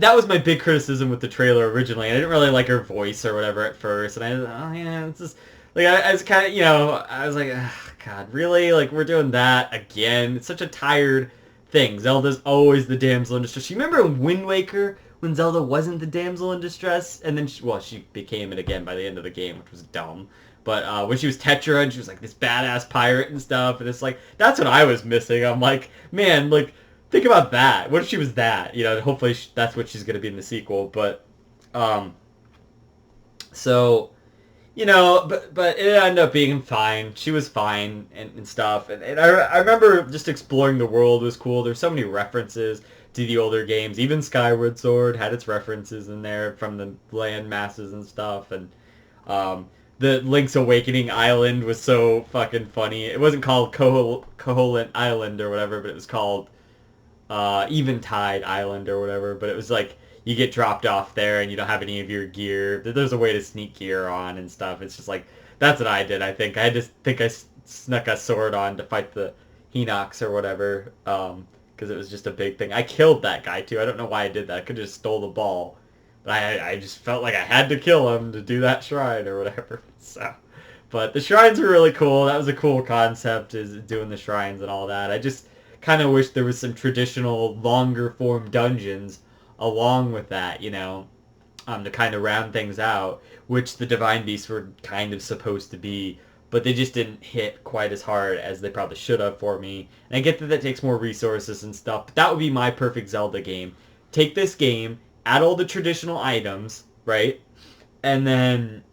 was my big criticism with the trailer originally. I didn't really like her voice or whatever at first, and it's just like I was kind of, I was like, oh, God, really? Like, we're doing that again? It's such a tired thing. Zelda's always the damsel in distress. You remember in Wind Waker when Zelda wasn't the damsel in distress? And then, she became it again by the end of the game, which was dumb. But when she was Tetra and she was like this badass pirate and stuff, and it's like, that's what I was missing. I'm like, man, like, think about that. What if she was that? Hopefully that's what she's going to be in the sequel. But, so... but it ended up being fine. She was fine and stuff. And I remember just exploring the world was cool. There's so many references to the older games. Even Skyward Sword had its references in there from the land masses and stuff. And the Link's Awakening Island was so fucking funny. It wasn't called Koholint Island or whatever, but it was called Eventide Island or whatever. But it was like, you get dropped off there and you don't have any of your gear. There's a way to sneak gear on and stuff. It's just like, that's what I did, I think. I snuck a sword on to fight the Hinox or whatever, because it was just a big thing. I killed that guy too. I don't know why I did that. I could have just stole the ball. But I just felt like I had to kill him to do that shrine or whatever. So, but the shrines were really cool. That was a cool concept, is doing the shrines and all that. I just kind of wish there was some traditional longer form dungeons along with that, to kind of round things out, which the Divine Beasts were kind of supposed to be, but they just didn't hit quite as hard as they probably should have for me. And I get that takes more resources and stuff, but that would be my perfect Zelda game. Take this game, add all the traditional items, right? And then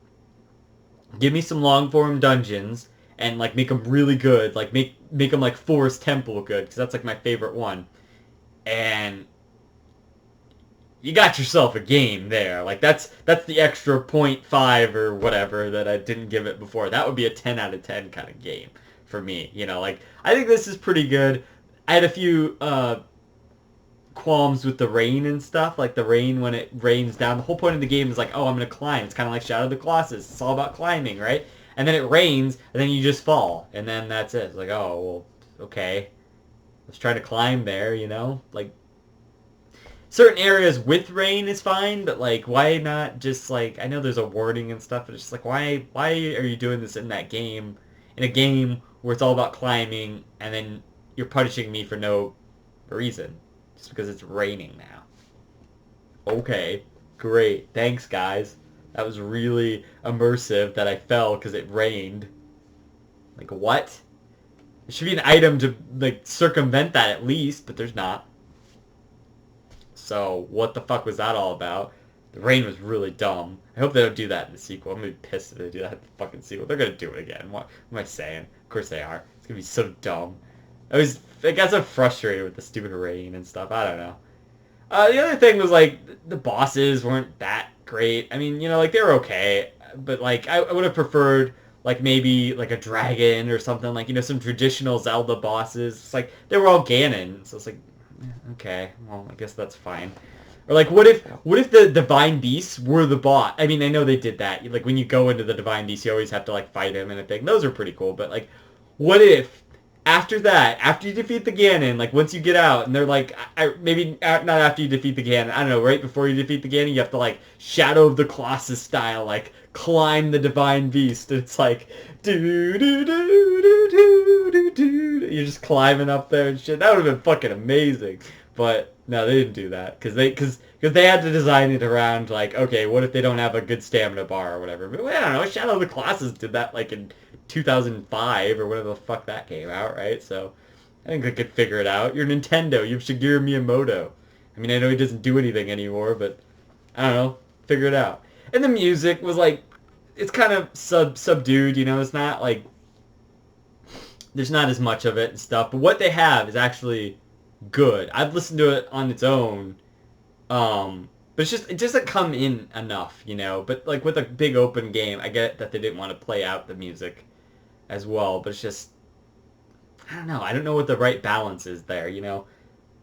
give me some long form dungeons, and like make them really good, like make them like Forest Temple good, because that's like my favorite one. And you got yourself a game there. Like that's the extra .5 or whatever that I didn't give it before. That would be a 10 out of 10 kind of game for me. You know, like I think this is pretty good. I had a few qualms with the rain and stuff. Like the rain, when it rains down, the whole point of the game is like, oh, I'm gonna climb. It's kind of like Shadow of the Colossus. It's all about climbing, right? And then it rains, and then you just fall, and then that's it. It's like, oh, well, okay. Let's try to climb there, you know? Like, certain areas with rain is fine, but like, why not just like, I know there's a warning and stuff, but it's just like, why are you doing this in that game, in a game where it's all about climbing, and then you're punishing me for no reason, just because it's raining now? Okay, great, thanks guys. That was really immersive that I fell because it rained. Like, what? There should be an item to like circumvent that at least, but there's not. So, what the fuck was that all about? The rain was really dumb. I hope they don't do that in the sequel. I'm gonna be pissed if they do that in the fucking sequel. They're gonna do it again. What am I saying? Of course they are. It's gonna be so dumb. I got so frustrated with the stupid rain and stuff. I don't know. The other thing was, like, the bosses weren't that great. I mean, you know, like, they were okay. But, like, I would have preferred, like, maybe, like, a dragon or something. Like, you know, some traditional Zelda bosses. It's like, they were all Ganon. So it's like, okay, well, I guess that's fine. Or like, what if the divine beasts were the bot? I mean, I know they did that. Like when you go into the divine beast, you always have to like fight him and a thing. Those are pretty cool. But like, what if after that, after you defeat the Ganon, like once you get out, and they're like, maybe not after you defeat the Ganon. I don't know. Right before you defeat the Ganon, you have to like Shadow of the Colossus style, like climb the divine beast. It's like do do do do do do do. You're just climbing up there and shit. That would have been fucking amazing. But no, they didn't do that because they had to design it around like, okay, what if they don't have a good stamina bar or whatever? But I don't know. Shadow of the Colossus did that like in 2005 or whatever the fuck that came out, right? So I think they could figure it out. You're Nintendo. You have Shigeru Miyamoto. I mean, I know he doesn't do anything anymore, but I don't know. Figure it out. And the music was like, it's kind of subdued, you know. It's not like there's not as much of it and stuff. But what they have is actually good. I've listened to it on its own, but it doesn't come in enough, you know. But like with a big open game, I get that they didn't want to play out the music as well. But it's just, I don't know. I don't know what the right balance is there, you know.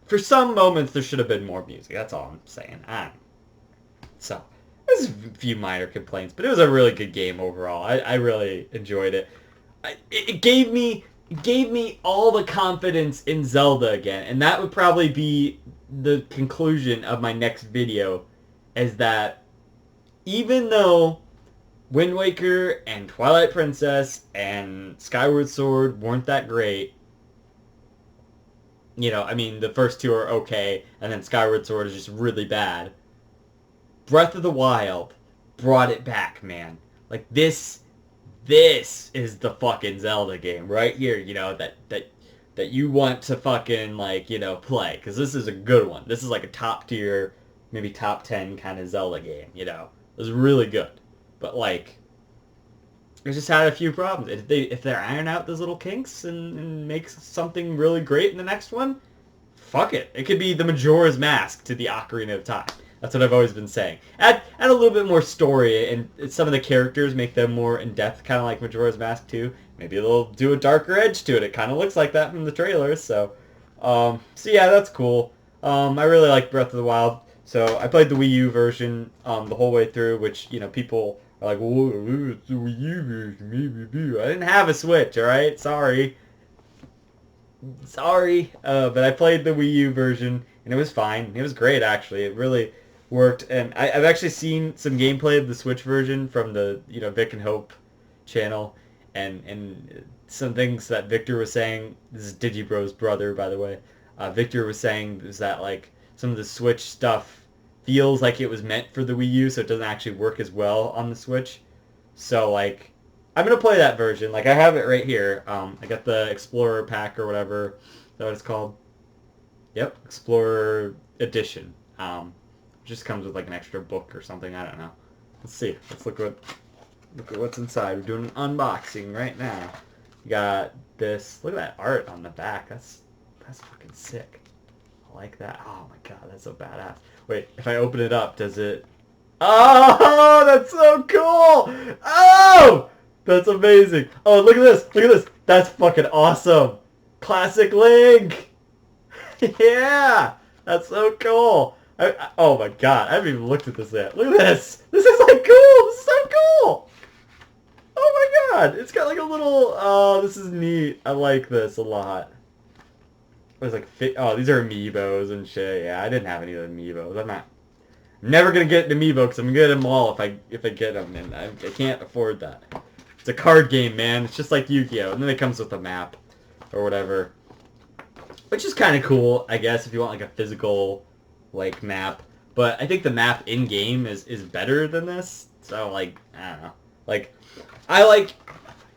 For some moments, there should have been more music. That's all I'm saying. So, there's a few minor complaints, but it was a really good game overall. I really enjoyed it. It gave me all the confidence in Zelda again, and that would probably be the conclusion of my next video, is that even though Wind Waker and Twilight Princess and Skyward Sword weren't that great, you know, I mean, the first two are okay, and then Skyward Sword is just really bad. Breath of the Wild brought it back, man. Like, this is the fucking Zelda game right here, you know, that you want to fucking, like, you know, play. Because this is a good one. This is like a top tier, maybe top 10 kind of Zelda game, you know. It was really good. But, like, it just had a few problems. If they iron out those little kinks and make something really great in the next one, fuck it. It could be the Majora's Mask to the Ocarina of Time. That's what I've always been saying. Add a little bit more story, and some of the characters, make them more in-depth, kind of like Majora's Mask 2. Maybe they'll do a darker edge to it. It kind of looks like that from the trailers, so yeah, that's cool. I really like Breath of the Wild, so I played the Wii U version the whole way through, which, you know, people are like, well, it's the Wii U version. I didn't have a Switch, alright? Sorry, but I played the Wii U version, and it was fine. It was great, actually. It really worked, and I've actually seen some gameplay of the Switch version from the, you know, Vic and Hope channel, and some things that Victor was saying. This is Digibro's brother, by the way. Victor was saying is that, like, some of the Switch stuff feels like it was meant for the Wii U, so it doesn't actually work as well on the Switch. So, like, I'm going to play that version. Like, I have it right here. I got the Explorer pack or whatever. Is that what it's called? Yep, Explorer Edition. Just comes with like an extra book or something. I don't know. Let's see. Let's look at what's inside. We're doing an unboxing right now. You got this. Look at that art on the back. That's fucking sick. I like that. Oh my god, that's so badass. Wait, if I open it up, does it... Oh, that's so cool! Oh! That's amazing. Oh, look at this. Look at this. That's fucking awesome. Classic Link. Yeah. That's so cool. Oh my god. I haven't even looked at this yet. Look at this. This is like cool. This is so cool. Oh my god. It's got like a little... Oh, this is neat. I like this a lot. There's like... Oh, these are amiibos and shit. Yeah, I didn't have any of the amiibos. I'm never gonna get an amiibo because I'm gonna get them all if I get them, and I can't afford that. It's a card game, man. It's just like Yu-Gi-Oh! And then it comes with a map or whatever, which is kind of cool, I guess, if you want like a physical like map. But I think the map in game is better than this. So like, I don't know. Like, I like,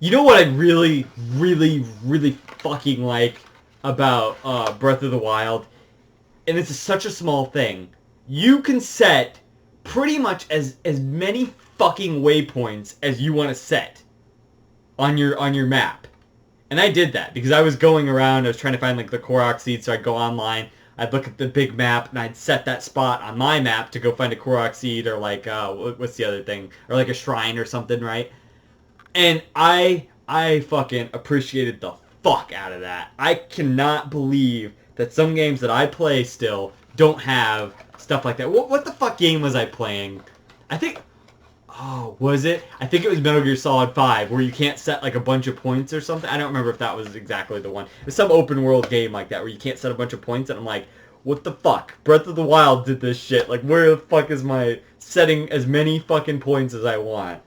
you know what I really, really, really fucking like about Breath of the Wild, and this is such a small thing. You can set pretty much as many fucking waypoints as you want to set on your map. And I did that because I was going around, I was trying to find like the Korok seed, so I'd go online, I'd look at the big map, and I'd set that spot on my map to go find a Korok seed, or like, what's the other thing? Or like a shrine or something, right? And I fucking appreciated the fuck out of that. I cannot believe that some games that I play still don't have stuff like that. What the fuck game was I playing? I think... Oh, was it? I think it was Metal Gear Solid 5, where you can't set like a bunch of points or something. I don't remember if that was exactly the one. It's some open world game like that, where you can't set a bunch of points, and I'm like, what the fuck? Breath of the Wild did this shit. Like, where the fuck is my setting as many fucking points as I want?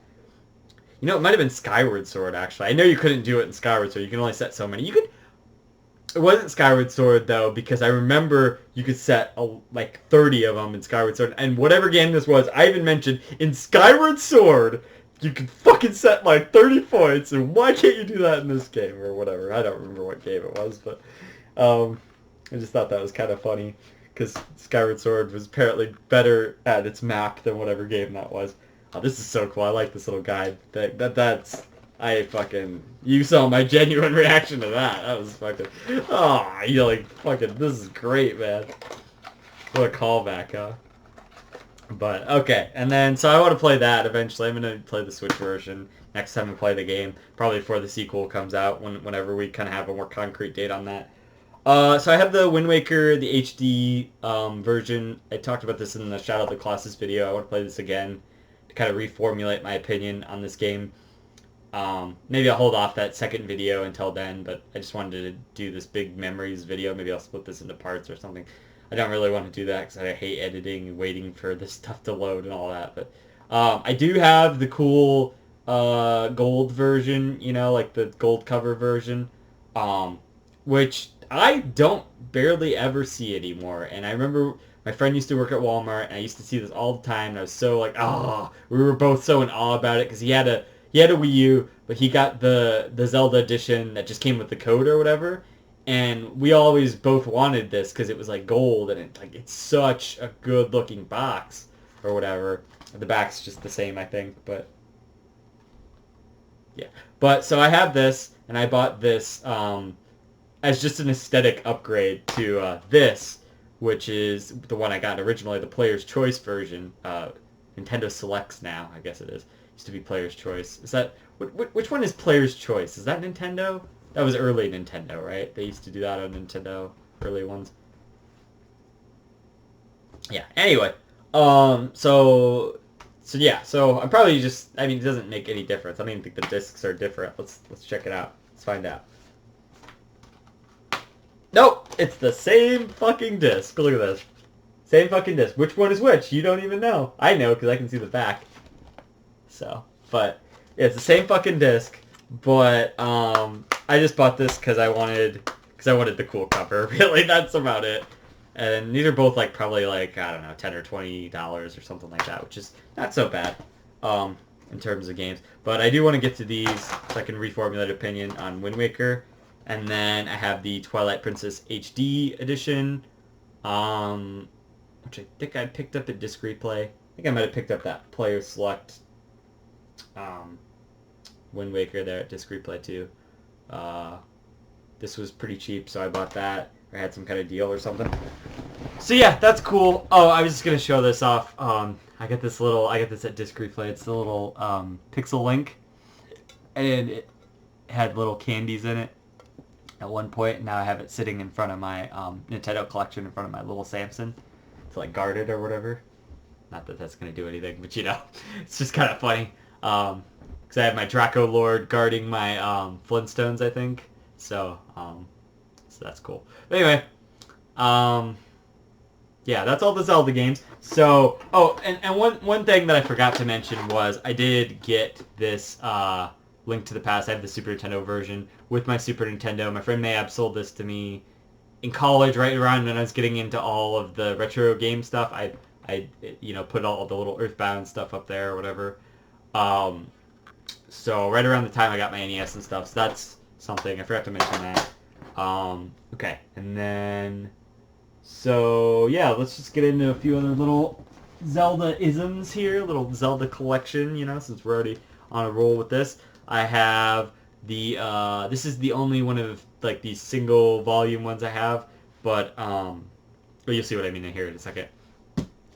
You know, it might have been Skyward Sword, actually. I know you couldn't do it in Skyward Sword. You can only set so many. You could... It wasn't Skyward Sword, though, because I remember you could set, like, 30 of them in Skyward Sword. And whatever game this was, I even mentioned, in Skyward Sword, you could fucking set, like, 30 points, and why can't you do that in this game, or whatever. I don't remember what game it was, but I just thought that was kind of funny, because Skyward Sword was apparently better at its map than whatever game that was. Oh, this is so cool. I like this little guide. That's... You saw my genuine reaction to that. That was fucking... Oh, you're like, fucking, this is great, man. What a callback, huh? But, okay. And then, so I want to play that eventually. I'm going to play the Switch version next time I play the game. Probably before the sequel comes out, whenever we kind of have a more concrete date on that. So I have the Wind Waker, the HD version. I talked about this in the Shadow of the Colossus video. I want to play this again to kind of reformulate my opinion on this game. Maybe I'll hold off that second video until then, but I just wanted to do this big memories video. Maybe I'll split this into parts or something. I don't really want to do that because I hate editing and waiting for this stuff to load and all that. But I do have the cool gold version, you know, like the gold cover version, which I don't barely ever see anymore. And I remember my friend used to work at Walmart, and I used to see this all the time, and I was so like, oh, we were both so in awe about it because he had a Wii U, but he got the Zelda edition that just came with the code or whatever, and we always both wanted this because it was like gold, and it's such a good looking box or whatever. The back's just the same, I think, but yeah. But so I have this, and I bought this as just an aesthetic upgrade to this, which is the one I got originally, the Player's Choice version. Nintendo Selects now, I guess it is. Used to be Player's Choice. Is that... Which one is Player's Choice? Is that Nintendo? That was early Nintendo, right? They used to do that on Nintendo, early ones. Yeah, anyway. So yeah, so I'm probably just... I mean, it doesn't make any difference. I don't even think the discs are different. Let's check it out. Let's find out. Nope! It's the same fucking disc. Look at this. Same fucking disc. Which one is which? You don't even know. I know, because I can see the back. So, but yeah, it's the same fucking disc, but I just bought this because I wanted the cool cover. Really, that's about it. And these are both like probably like, I don't know, $10 or $20 or something like that, which is not so bad in terms of games. But I do want to get to these so I can reformulate opinion on Wind Waker, and then I have the Twilight Princess HD edition, which I think I picked up at Disc Replay. I think I might have picked up that Player Select Wind Waker there at Disc Replay too. This was pretty cheap, so I bought that. I had some kind of deal or something. So yeah, that's cool. Oh, I was just gonna show this off. I got this at Disc Replay. It's the little Pixel Link, and it had little candies in it at one point, and now I have it sitting in front of my Nintendo collection, in front of my little Samson, to like guard it or whatever. Not that that's gonna do anything, but you know, it's just kind of funny. Because I have my Draco Lord guarding my Flintstones, I think. So that's cool. But anyway, yeah, that's all the Zelda games. So, oh, and one thing that I forgot to mention was I did get this Link to the Past. I have the Super Nintendo version with my Super Nintendo. My friend Mayab sold this to me in college, right around when I was getting into all of the retro game stuff. I put all the little Earthbound stuff up there or whatever. So right around the time I got my NES and stuff. So that's something. I forgot to mention that. Okay, and then... So, yeah, let's just get into a few other little Zelda-isms here. Little Zelda collection, you know, since we're already on a roll with this. I have the... this is the only one of, like, these single volume ones I have. But, well, you'll see what I mean here in a second.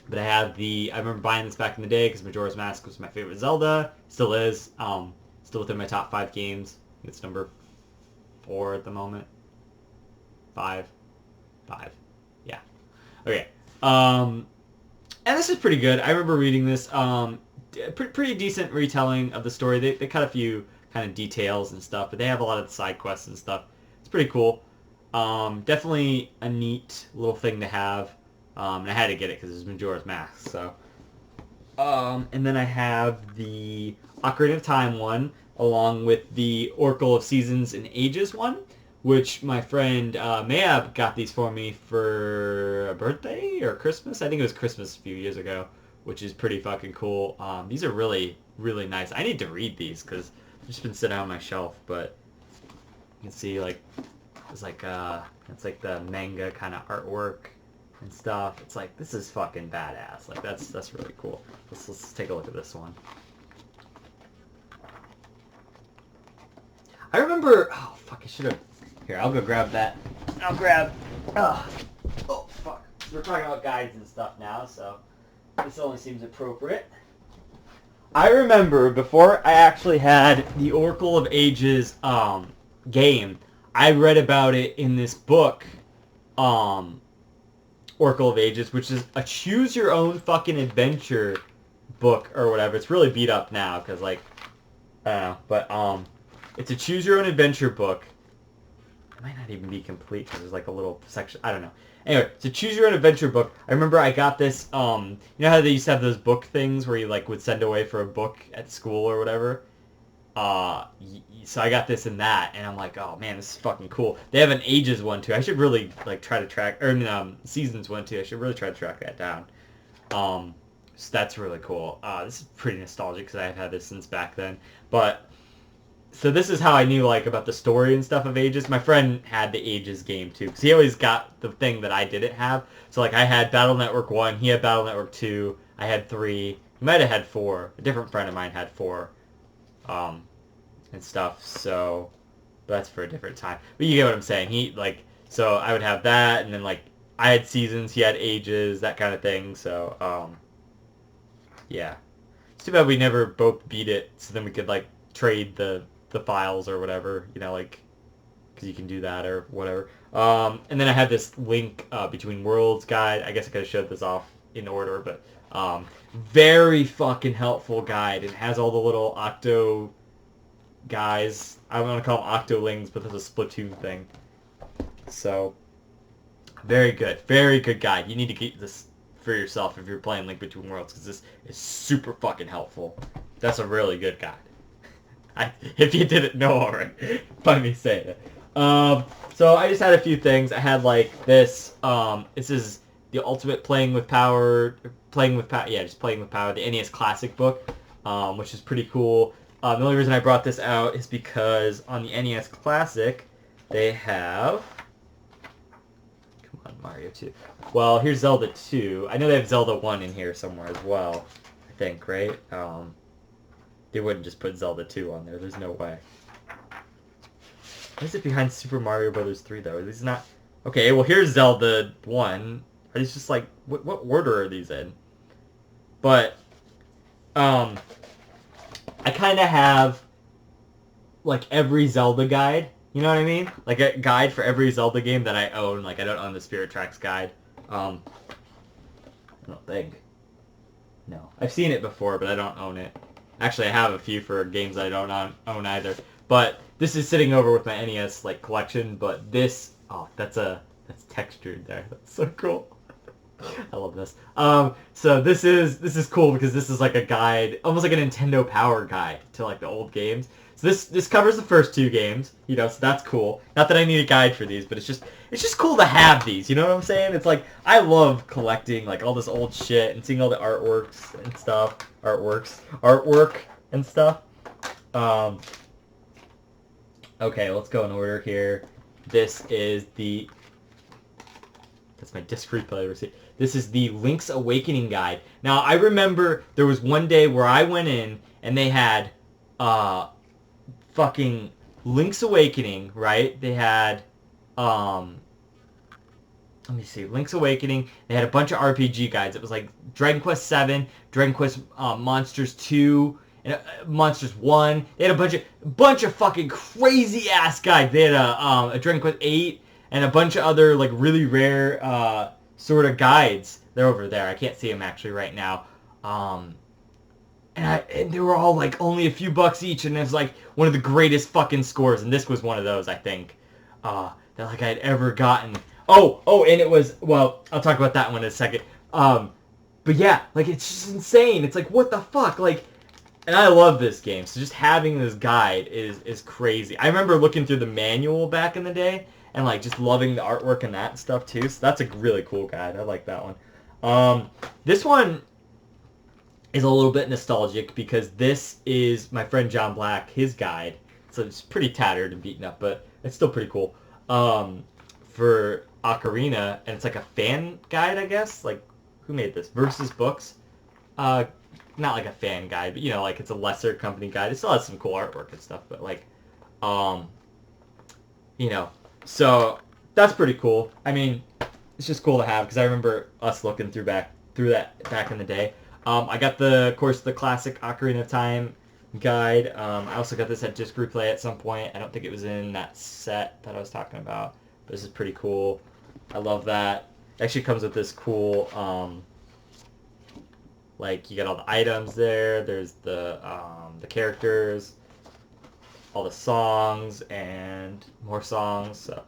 But I have I remember buying this back in the day because Majora's Mask was my favorite Zelda. Still is. Still within my top 5 games. It's number 4 at the moment. 5. Yeah. Okay. And this is pretty good. I remember reading this. Pretty decent retelling of the story. They cut a few kind of details and stuff, but they have a lot of the side quests and stuff. It's pretty cool. Definitely a neat little thing to have. And I had to get it because it's Majora's Mask. So, and then I have the Ocarina of Time one, along with the Oracle of Seasons and Ages one, which my friend Mayab got these for me for a birthday or Christmas. I think it was Christmas a few years ago, which is pretty fucking cool. These are really, really nice. I need to read these because they've just been sitting on my shelf, but you can see like it's like the manga kind of artwork and stuff. It's like, this is fucking badass. Like that's really cool. Let's take a look at this one. I remember, oh fuck, I should have. Here, I'll go grab that. I'll grab. Oh fuck. We're talking about guides and stuff now, so this only seems appropriate. I remember before I actually had the Oracle of Ages game, I read about it in this book, Oracle of Ages, which is a choose your own fucking adventure book or whatever. It's really beat up now because like I don't know, but it's a choose your own adventure book. It might not even be complete because there's like a little section. I don't know. Anyway, it's a choose your own adventure book. I remember I got this. You know how they used to have those book things where you like would send away for a book at school or whatever. So I got this and that, and I'm like, oh man, this is fucking cool. They have an Ages one too. I should really like try to track, or Seasons one too. I should really try to track that down. So that's really cool. This is pretty nostalgic because I've had this since back then. But so this is how I knew like about the story and stuff of Ages. My friend had the Ages game too because he always got the thing that I didn't have. So like I had Battle Network 1, he had Battle Network 2, I had 3. He might have had 4. A different friend of mine had 4. And stuff, so that's for a different time. But you get what I'm saying. He, like, so I would have that, and then, like, I had Seasons, he had Ages, that kind of thing, so, yeah. It's too bad we never both beat it, so then we could, like, trade the files or whatever, you know, like, because you can do that or whatever. And then I had this Link Between Worlds guide. I guess I could have showed this off in order, but, very fucking helpful guide. It has all the little Octo guys. I don't want to call them Octolings, but there's a Splatoon thing. So, very good guide. You need to get this for yourself if you're playing Link Between Worlds, because this is super fucking helpful. That's a really good guide. If you didn't know already, by me saying it. So I just had a few things. I had like this. This is the Ultimate Playing with Power, just Playing with Power, the NES Classic book, which is pretty cool. The only reason I brought this out is because on the NES Classic, they have... Come on, Mario 2. Well, here's Zelda 2. I know they have Zelda 1 in here somewhere as well, I think, right? They wouldn't just put Zelda 2 on there. There's no way. What is it behind Super Mario Brothers 3 though? Are these not? Okay, well here's Zelda 1. Are these just like what order are these in? But I kind of have like every Zelda guide. You know what I mean? Like a guide for every Zelda game that I own. Like I don't own the Spirit Tracks guide. I don't think. No, I've seen it before, but I don't own it. Actually, I have a few for games I don't own either. But this is sitting over with my NES like collection. But this, that's textured there. That's so cool. I love this. So this is cool because this is like a guide, almost like a Nintendo Power guide to like the old games. So this covers the first 2 games, you know, so that's cool. Not that I need a guide for these, but it's just cool to have these, you know what I'm saying? It's like, I love collecting like all this old shit and seeing all the artworks and stuff. Artwork and stuff. Okay, let's go in order here. This is that's my disc replay receipt. This is the Link's Awakening guide. Now, I remember there was one day where I went in and they had fucking Link's Awakening, right? They had let me see, Link's Awakening. They had a bunch of RPG guides. It was like Dragon Quest 7, Dragon Quest Monsters 2, and Monsters 1. They had a bunch of fucking crazy ass guides. They had a Dragon Quest 8 and a bunch of other like really rare sort of guides. They're over there. I can't see them actually right now. And they were all like only a few bucks each, and it was like one of the greatest fucking scores. And this was one of those, I think, that like I'd ever gotten. Oh, and it was, well, I'll talk about that one in a second. But yeah, like it's just insane. It's like, what the fuck? Like, and I love this game. So just having this guide is crazy. I remember looking through the manual back in the day and like just loving the artwork and that stuff too. So that's a really cool guide. I like that one. This one is a little bit nostalgic because this is my friend John Black, his guide. So it's pretty tattered and beaten up, but it's still pretty cool. For Ocarina, and it's like a fan guide, I guess. Like, who made this? Versus Books. Not like a fan guide, but you know, like it's a lesser company guide. It still has some cool artwork and stuff, but like, you know, so that's pretty cool. I mean, it's just cool to have because I remember us looking through that back in the day. I got of course, the classic Ocarina of Time guide. I also got this at Disc Replay at some point. I don't think it was in that set that I was talking about, but this is pretty cool. I love that. It actually comes with this cool, like you got all the items there. There's the characters, all the songs, and more songs. So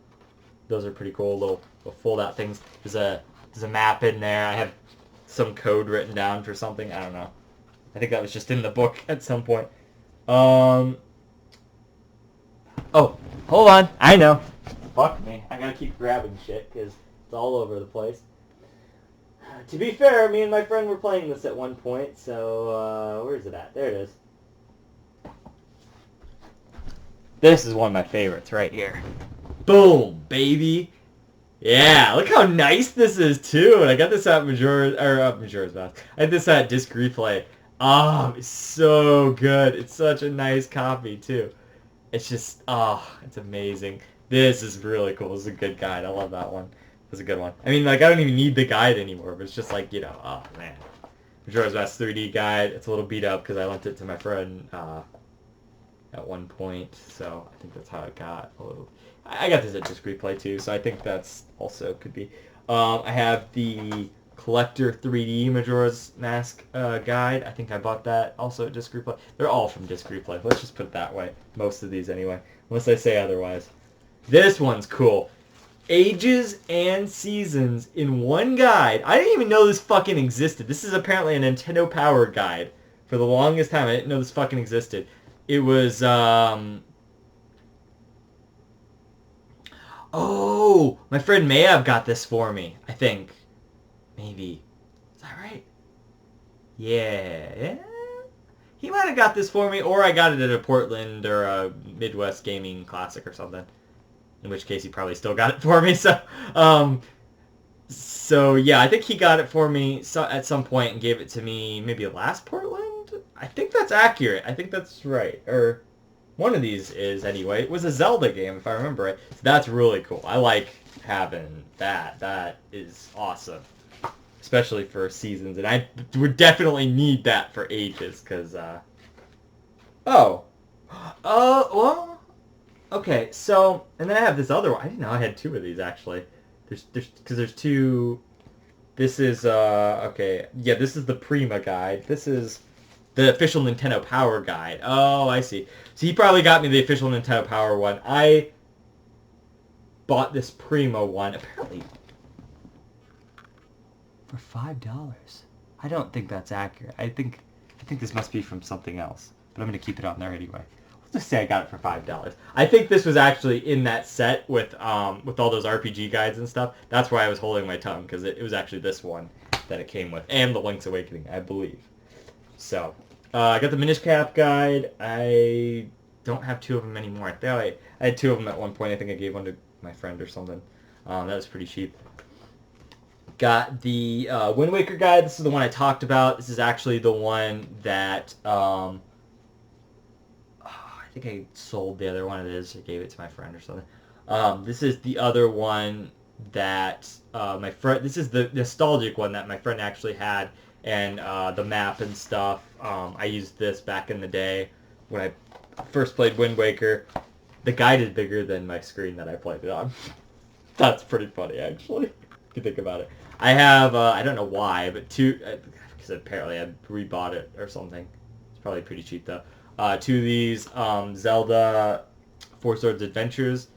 those are pretty cool. Little fold out things. There's a map in there. I have some code written down for something. I don't know. I think that was just in the book at some point. Oh, hold on. I know. Fuck me. I gotta keep grabbing shit because it's all over the place. To be fair, me and my friend were playing this at one point, so where is it at? There it is. This is one of my favorites right here. Boom, baby. Yeah, look how nice this is too. And I got this at Majora's Mask. I had this at Disc Replay. Oh, it's so good. It's such a nice copy too. It's just, it's amazing. This is really cool. This is a good guide. I love that one. It's a good one. I mean, like, I don't even need the guide anymore, but it's just like, you know, oh man. Majora's Mask 3D guide. It's a little beat up because I lent it to my friend at one point, so I think that's how it got a little. I got this at Disc Replay too, so I think that's also could be. I have the Collector 3D Majora's Mask guide. I think I bought that also at Disc Replay. They're all from Disc Replay. Let's just put it that way. Most of these anyway, unless I say otherwise. This one's cool. Ages and Seasons in one guide. I didn't even know this fucking existed. This is apparently a Nintendo Power guide. For the longest time, I didn't know this fucking existed. It was, oh, my friend Mayab got this for me, I think. Maybe. Is that right? Yeah. He might have got this for me, or I got it at a Portland or a Midwest Gaming Classic or something. In which case he probably still got it for me, so, so yeah, I think he got it for me at some point and gave it to me maybe last Portland? I think that's accurate. I think that's right. Or One of these is, anyway. It was a Zelda game, if I remember it. So that's really cool. I like having that. That is awesome. Especially for seasons. And I would definitely need that for ages, because, Oh. Well... Okay, so... And then I have this other one. I didn't know I had two of these, actually. Because there's two... This is, okay. Yeah, this is the Prima guide. This is the official Nintendo Power guide. Oh, I see. So he probably got me the official Nintendo Power one. I bought this Prima one, apparently, for $5. I don't think that's accurate. I think this must be from something else. But I'm going to keep it on there anyway. Let's just say I got it for $5. I think this was actually in that set with all those RPG guides and stuff. That's why I was holding my tongue, because it was actually this one that it came with. And the Link's Awakening, I believe. So, I got the Minish Cap guide. I don't have two of them anymore. I had two of them at one point. I think I gave one to my friend or something. That was pretty cheap. Got the Wind Waker guide. This is the one I talked about. This is actually the one that... I think I sold the other one of this. I gave it to my friend or something. This is the other one that my friend... This is the nostalgic one that my friend actually had. And the map and stuff. I used this back in the day when I first played Wind Waker. The guide is bigger than my screen that I played it on. That's pretty funny, actually, if you think about it. I have, I don't know why, but two... Because apparently I rebought it or something. It's probably pretty cheap, though. Two of these Zelda Four Swords Adventures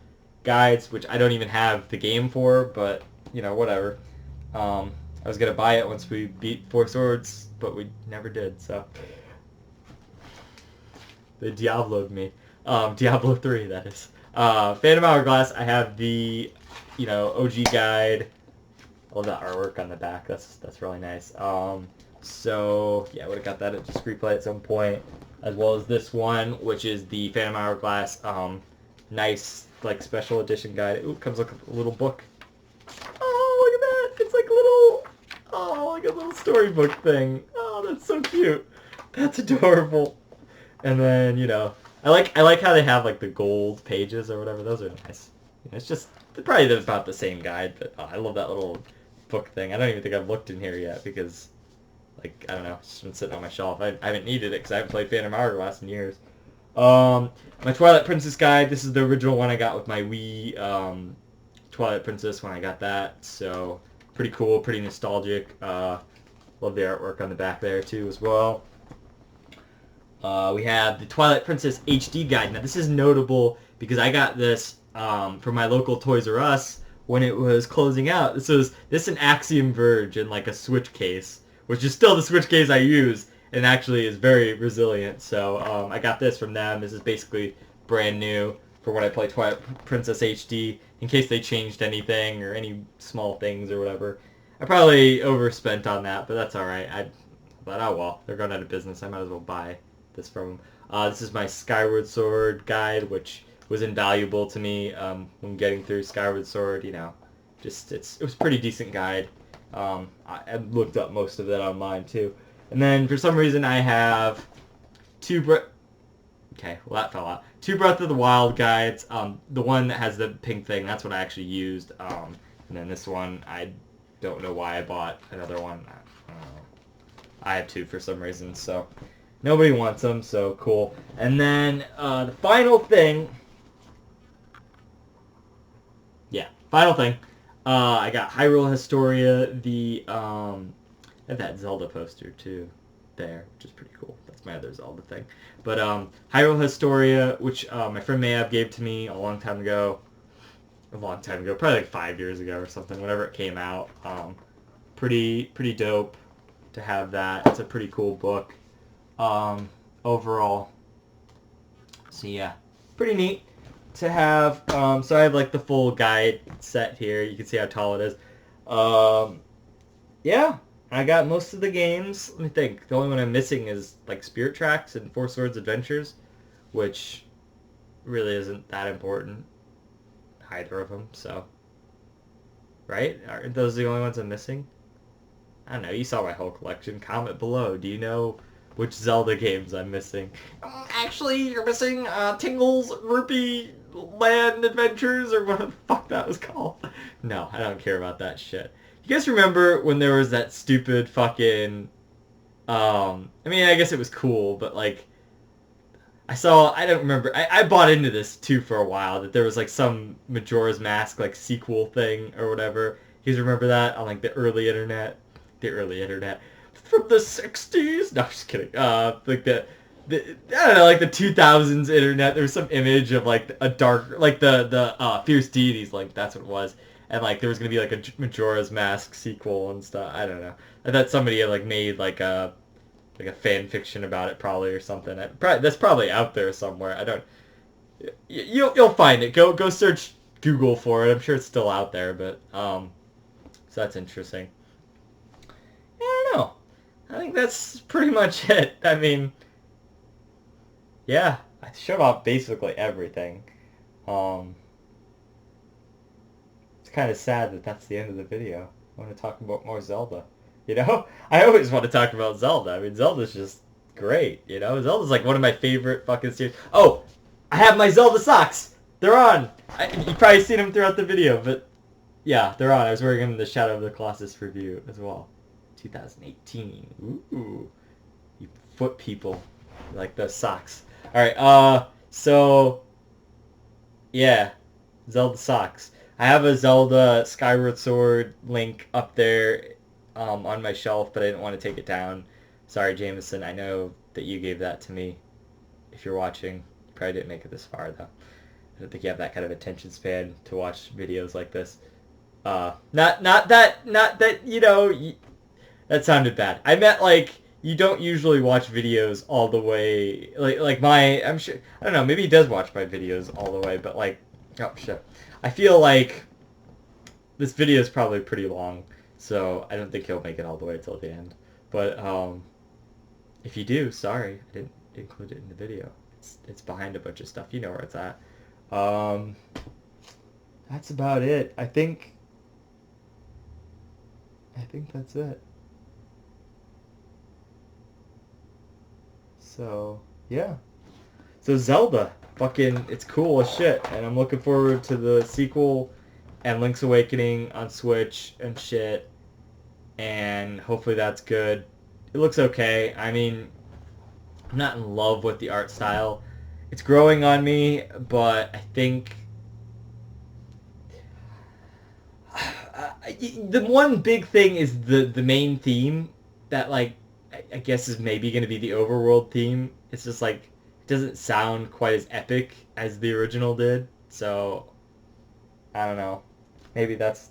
guides, which I don't even have the game for, but, you know, whatever. I was going to buy it once we beat Four Swords, but we never did, so. They Diablo'd me. Diablo 3, that is. Phantom Hourglass, I have the, you know, OG guide. I love that artwork on the back. That's really nice. So, yeah, I would have got that at Just Replay at some point. As well as this one, which is the Phantom Hourglass, nice, like, special edition guide. Ooh, comes like a little book. Oh, look at that! It's like like a little storybook thing. Oh, that's so cute. That's adorable. And then, you know, I like how they have, like, the gold pages or whatever. Those are nice. You know, it's just probably about the same guide, but I love that little book thing. I don't even think I've looked in here yet because... Like, I don't know, it's just been sitting on my shelf. I haven't needed it because I haven't played Phantom Hourglass in years. My Twilight Princess guide, this is the original one I got with my Wii Twilight Princess when I got that. So, pretty cool, pretty nostalgic. Love the artwork on the back there, too, as well. We have the Twilight Princess HD guide. Now, this is notable because I got this from my local Toys R Us when it was closing out. This is an Axiom Verge in, like, a Switch case, which is still the Switch case I use, and actually is very resilient. So I got this from them. This is basically brand new for when I play Twilight Princess HD, in case they changed anything or any small things or whatever. I probably overspent on that, but that's alright. But oh well, they're going out of business. I might as well buy this from them. This is my Skyward Sword guide, which was invaluable to me when getting through Skyward Sword. You know, just it was a pretty decent guide. I looked up most of that online too. And then for some reason I have two Okay, well that fell out. Two Breath of the Wild guides. The one that has the pink thing, that's what I actually used. And then this one, I don't know why I bought another one. I don't know. I have two for some reason, so nobody wants them, so cool. And then the final thing. Yeah, final thing. I got Hyrule Historia, I have that Zelda poster too there, which is pretty cool. That's my other Zelda thing. But Hyrule Historia, which my friend Mayab gave to me a long time ago, probably like 5 years ago or something, whenever it came out. Pretty dope to have that. It's a pretty cool book overall. So yeah, pretty neat to have. So I have like the full guide set here. You can see how tall it is. Yeah, I got most of the games. Let me think. The only one I'm missing is like Spirit Tracks and Four Swords Adventures, which really isn't that important. Either of them, so. Right? Aren't those the only ones I'm missing? I don't know. You saw my whole collection. Comment below. Do you know which Zelda games I'm missing. Actually, you're missing Tingle's Rupee Land Adventures, or what the fuck that was called. No, I don't care about that shit. You guys remember when there was that stupid fucking... I mean, I guess it was cool, but like... I don't remember, I bought into this too for a while, that there was like some Majora's Mask like sequel thing or whatever. You guys remember that on like the early internet? The early internet. From the 60s? No, I'm just kidding. Like the I don't know, like the 2000s internet, there was some image of like a dark, like the Fierce Deities, like that's what it was. And like there was going to be like a Majora's Mask sequel and stuff. I don't know. I thought somebody had like made like a fan fiction about it probably or something. That's probably out there somewhere. I don't. You'll find it. Go search Google for it. I'm sure it's still out there. But so that's interesting. I don't know. I think that's pretty much it. I mean, yeah, I showed off basically everything. It's kind of sad that that's the end of the video. I want to talk about more Zelda. You know? I always want to talk about Zelda. I mean, Zelda's just great, you know? Zelda's like one of my favorite fucking series. Oh! I have my Zelda socks! They're on! You've probably seen them throughout the video, but yeah, they're on. I was wearing them in the Shadow of the Colossus review as well. 2018. Ooh. You foot people. You like those socks. Alright, so... yeah. Zelda socks. I have a Zelda Skyward Sword link up there on my shelf, but I didn't want to take it down. Sorry, Jameson. I know that you gave that to me. If you're watching, you probably didn't make it this far, though. I don't think you have that kind of attention span to watch videos like this. Not that, you know, that sounded bad. I meant, like, you don't usually watch videos all the way, I'm sure, I don't know, maybe he does watch my videos all the way, but, like, oh, shit. I feel like this video is probably pretty long, so I don't think he'll make it all the way till the end. But if you do, sorry, I didn't include it in the video. It's behind a bunch of stuff. You know where it's at. That's about it. I think that's it. So yeah. So Zelda, fucking, it's cool as shit, and I'm looking forward to the sequel and Link's Awakening on Switch and shit, and hopefully that's good. It looks okay. I mean, I'm not in love with the art style. It's growing on me, but I think the one big thing is the main theme that, like, I guess is maybe going to be the overworld theme. It's just like, it doesn't sound quite as epic as the original did, so I don't know. Maybe that's,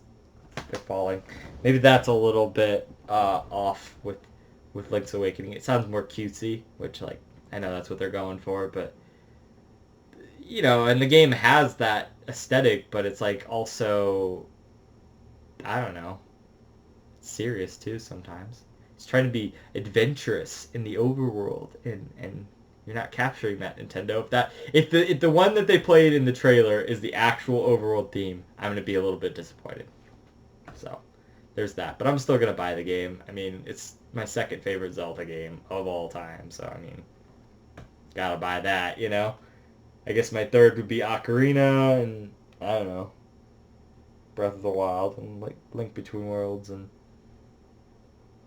they're falling. Maybe that's a little bit off with Link's Awakening. It sounds more cutesy, which, like, I know that's what they're going for, but you know, and the game has that aesthetic, but it's like also, I don't know, it's serious too sometimes. It's trying to be adventurous in the overworld, and you're not capturing that, Nintendo. If the one that they played in the trailer is the actual overworld theme, I'm gonna be a little bit disappointed. So there's that. But I'm still gonna buy the game. I mean, it's my second favorite Zelda game of all time, so I mean, gotta buy that, you know? I guess my third would be Ocarina, and I don't know, Breath of the Wild, and like Link Between Worlds, and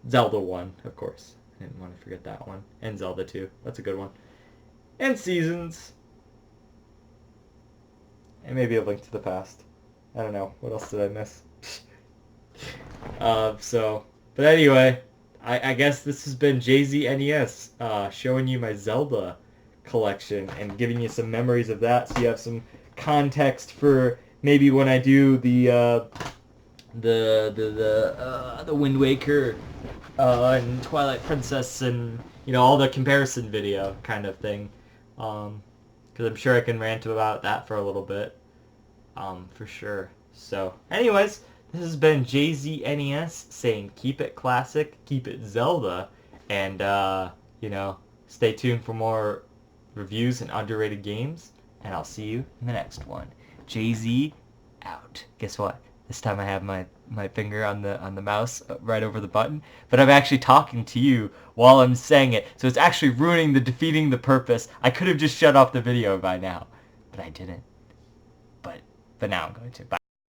Zelda 1, of course. I didn't want to forget that one. And Zelda 2. That's a good one. And Seasons. And maybe A Link to the Past. I don't know. What else did I miss? But anyway, I guess this has been JZNES, showing you my Zelda collection and giving you some memories of that, so you have some context for maybe when I do the Wind Waker and Twilight Princess, and you know, all the comparison video kind of thing, because I'm sure I can rant about that for a little bit, for sure. So anyways, this has been JZNES saying keep it classic, keep it Zelda, and you know, stay tuned for more reviews and underrated games, and I'll see you in the next one. JZ out. Guess what? This time I have my finger on the mouse right over the button, but I'm actually talking to you while I'm saying it, so it's actually defeating the purpose. I could have just shut off the video by now, but I didn't. But now I'm going to. Bye.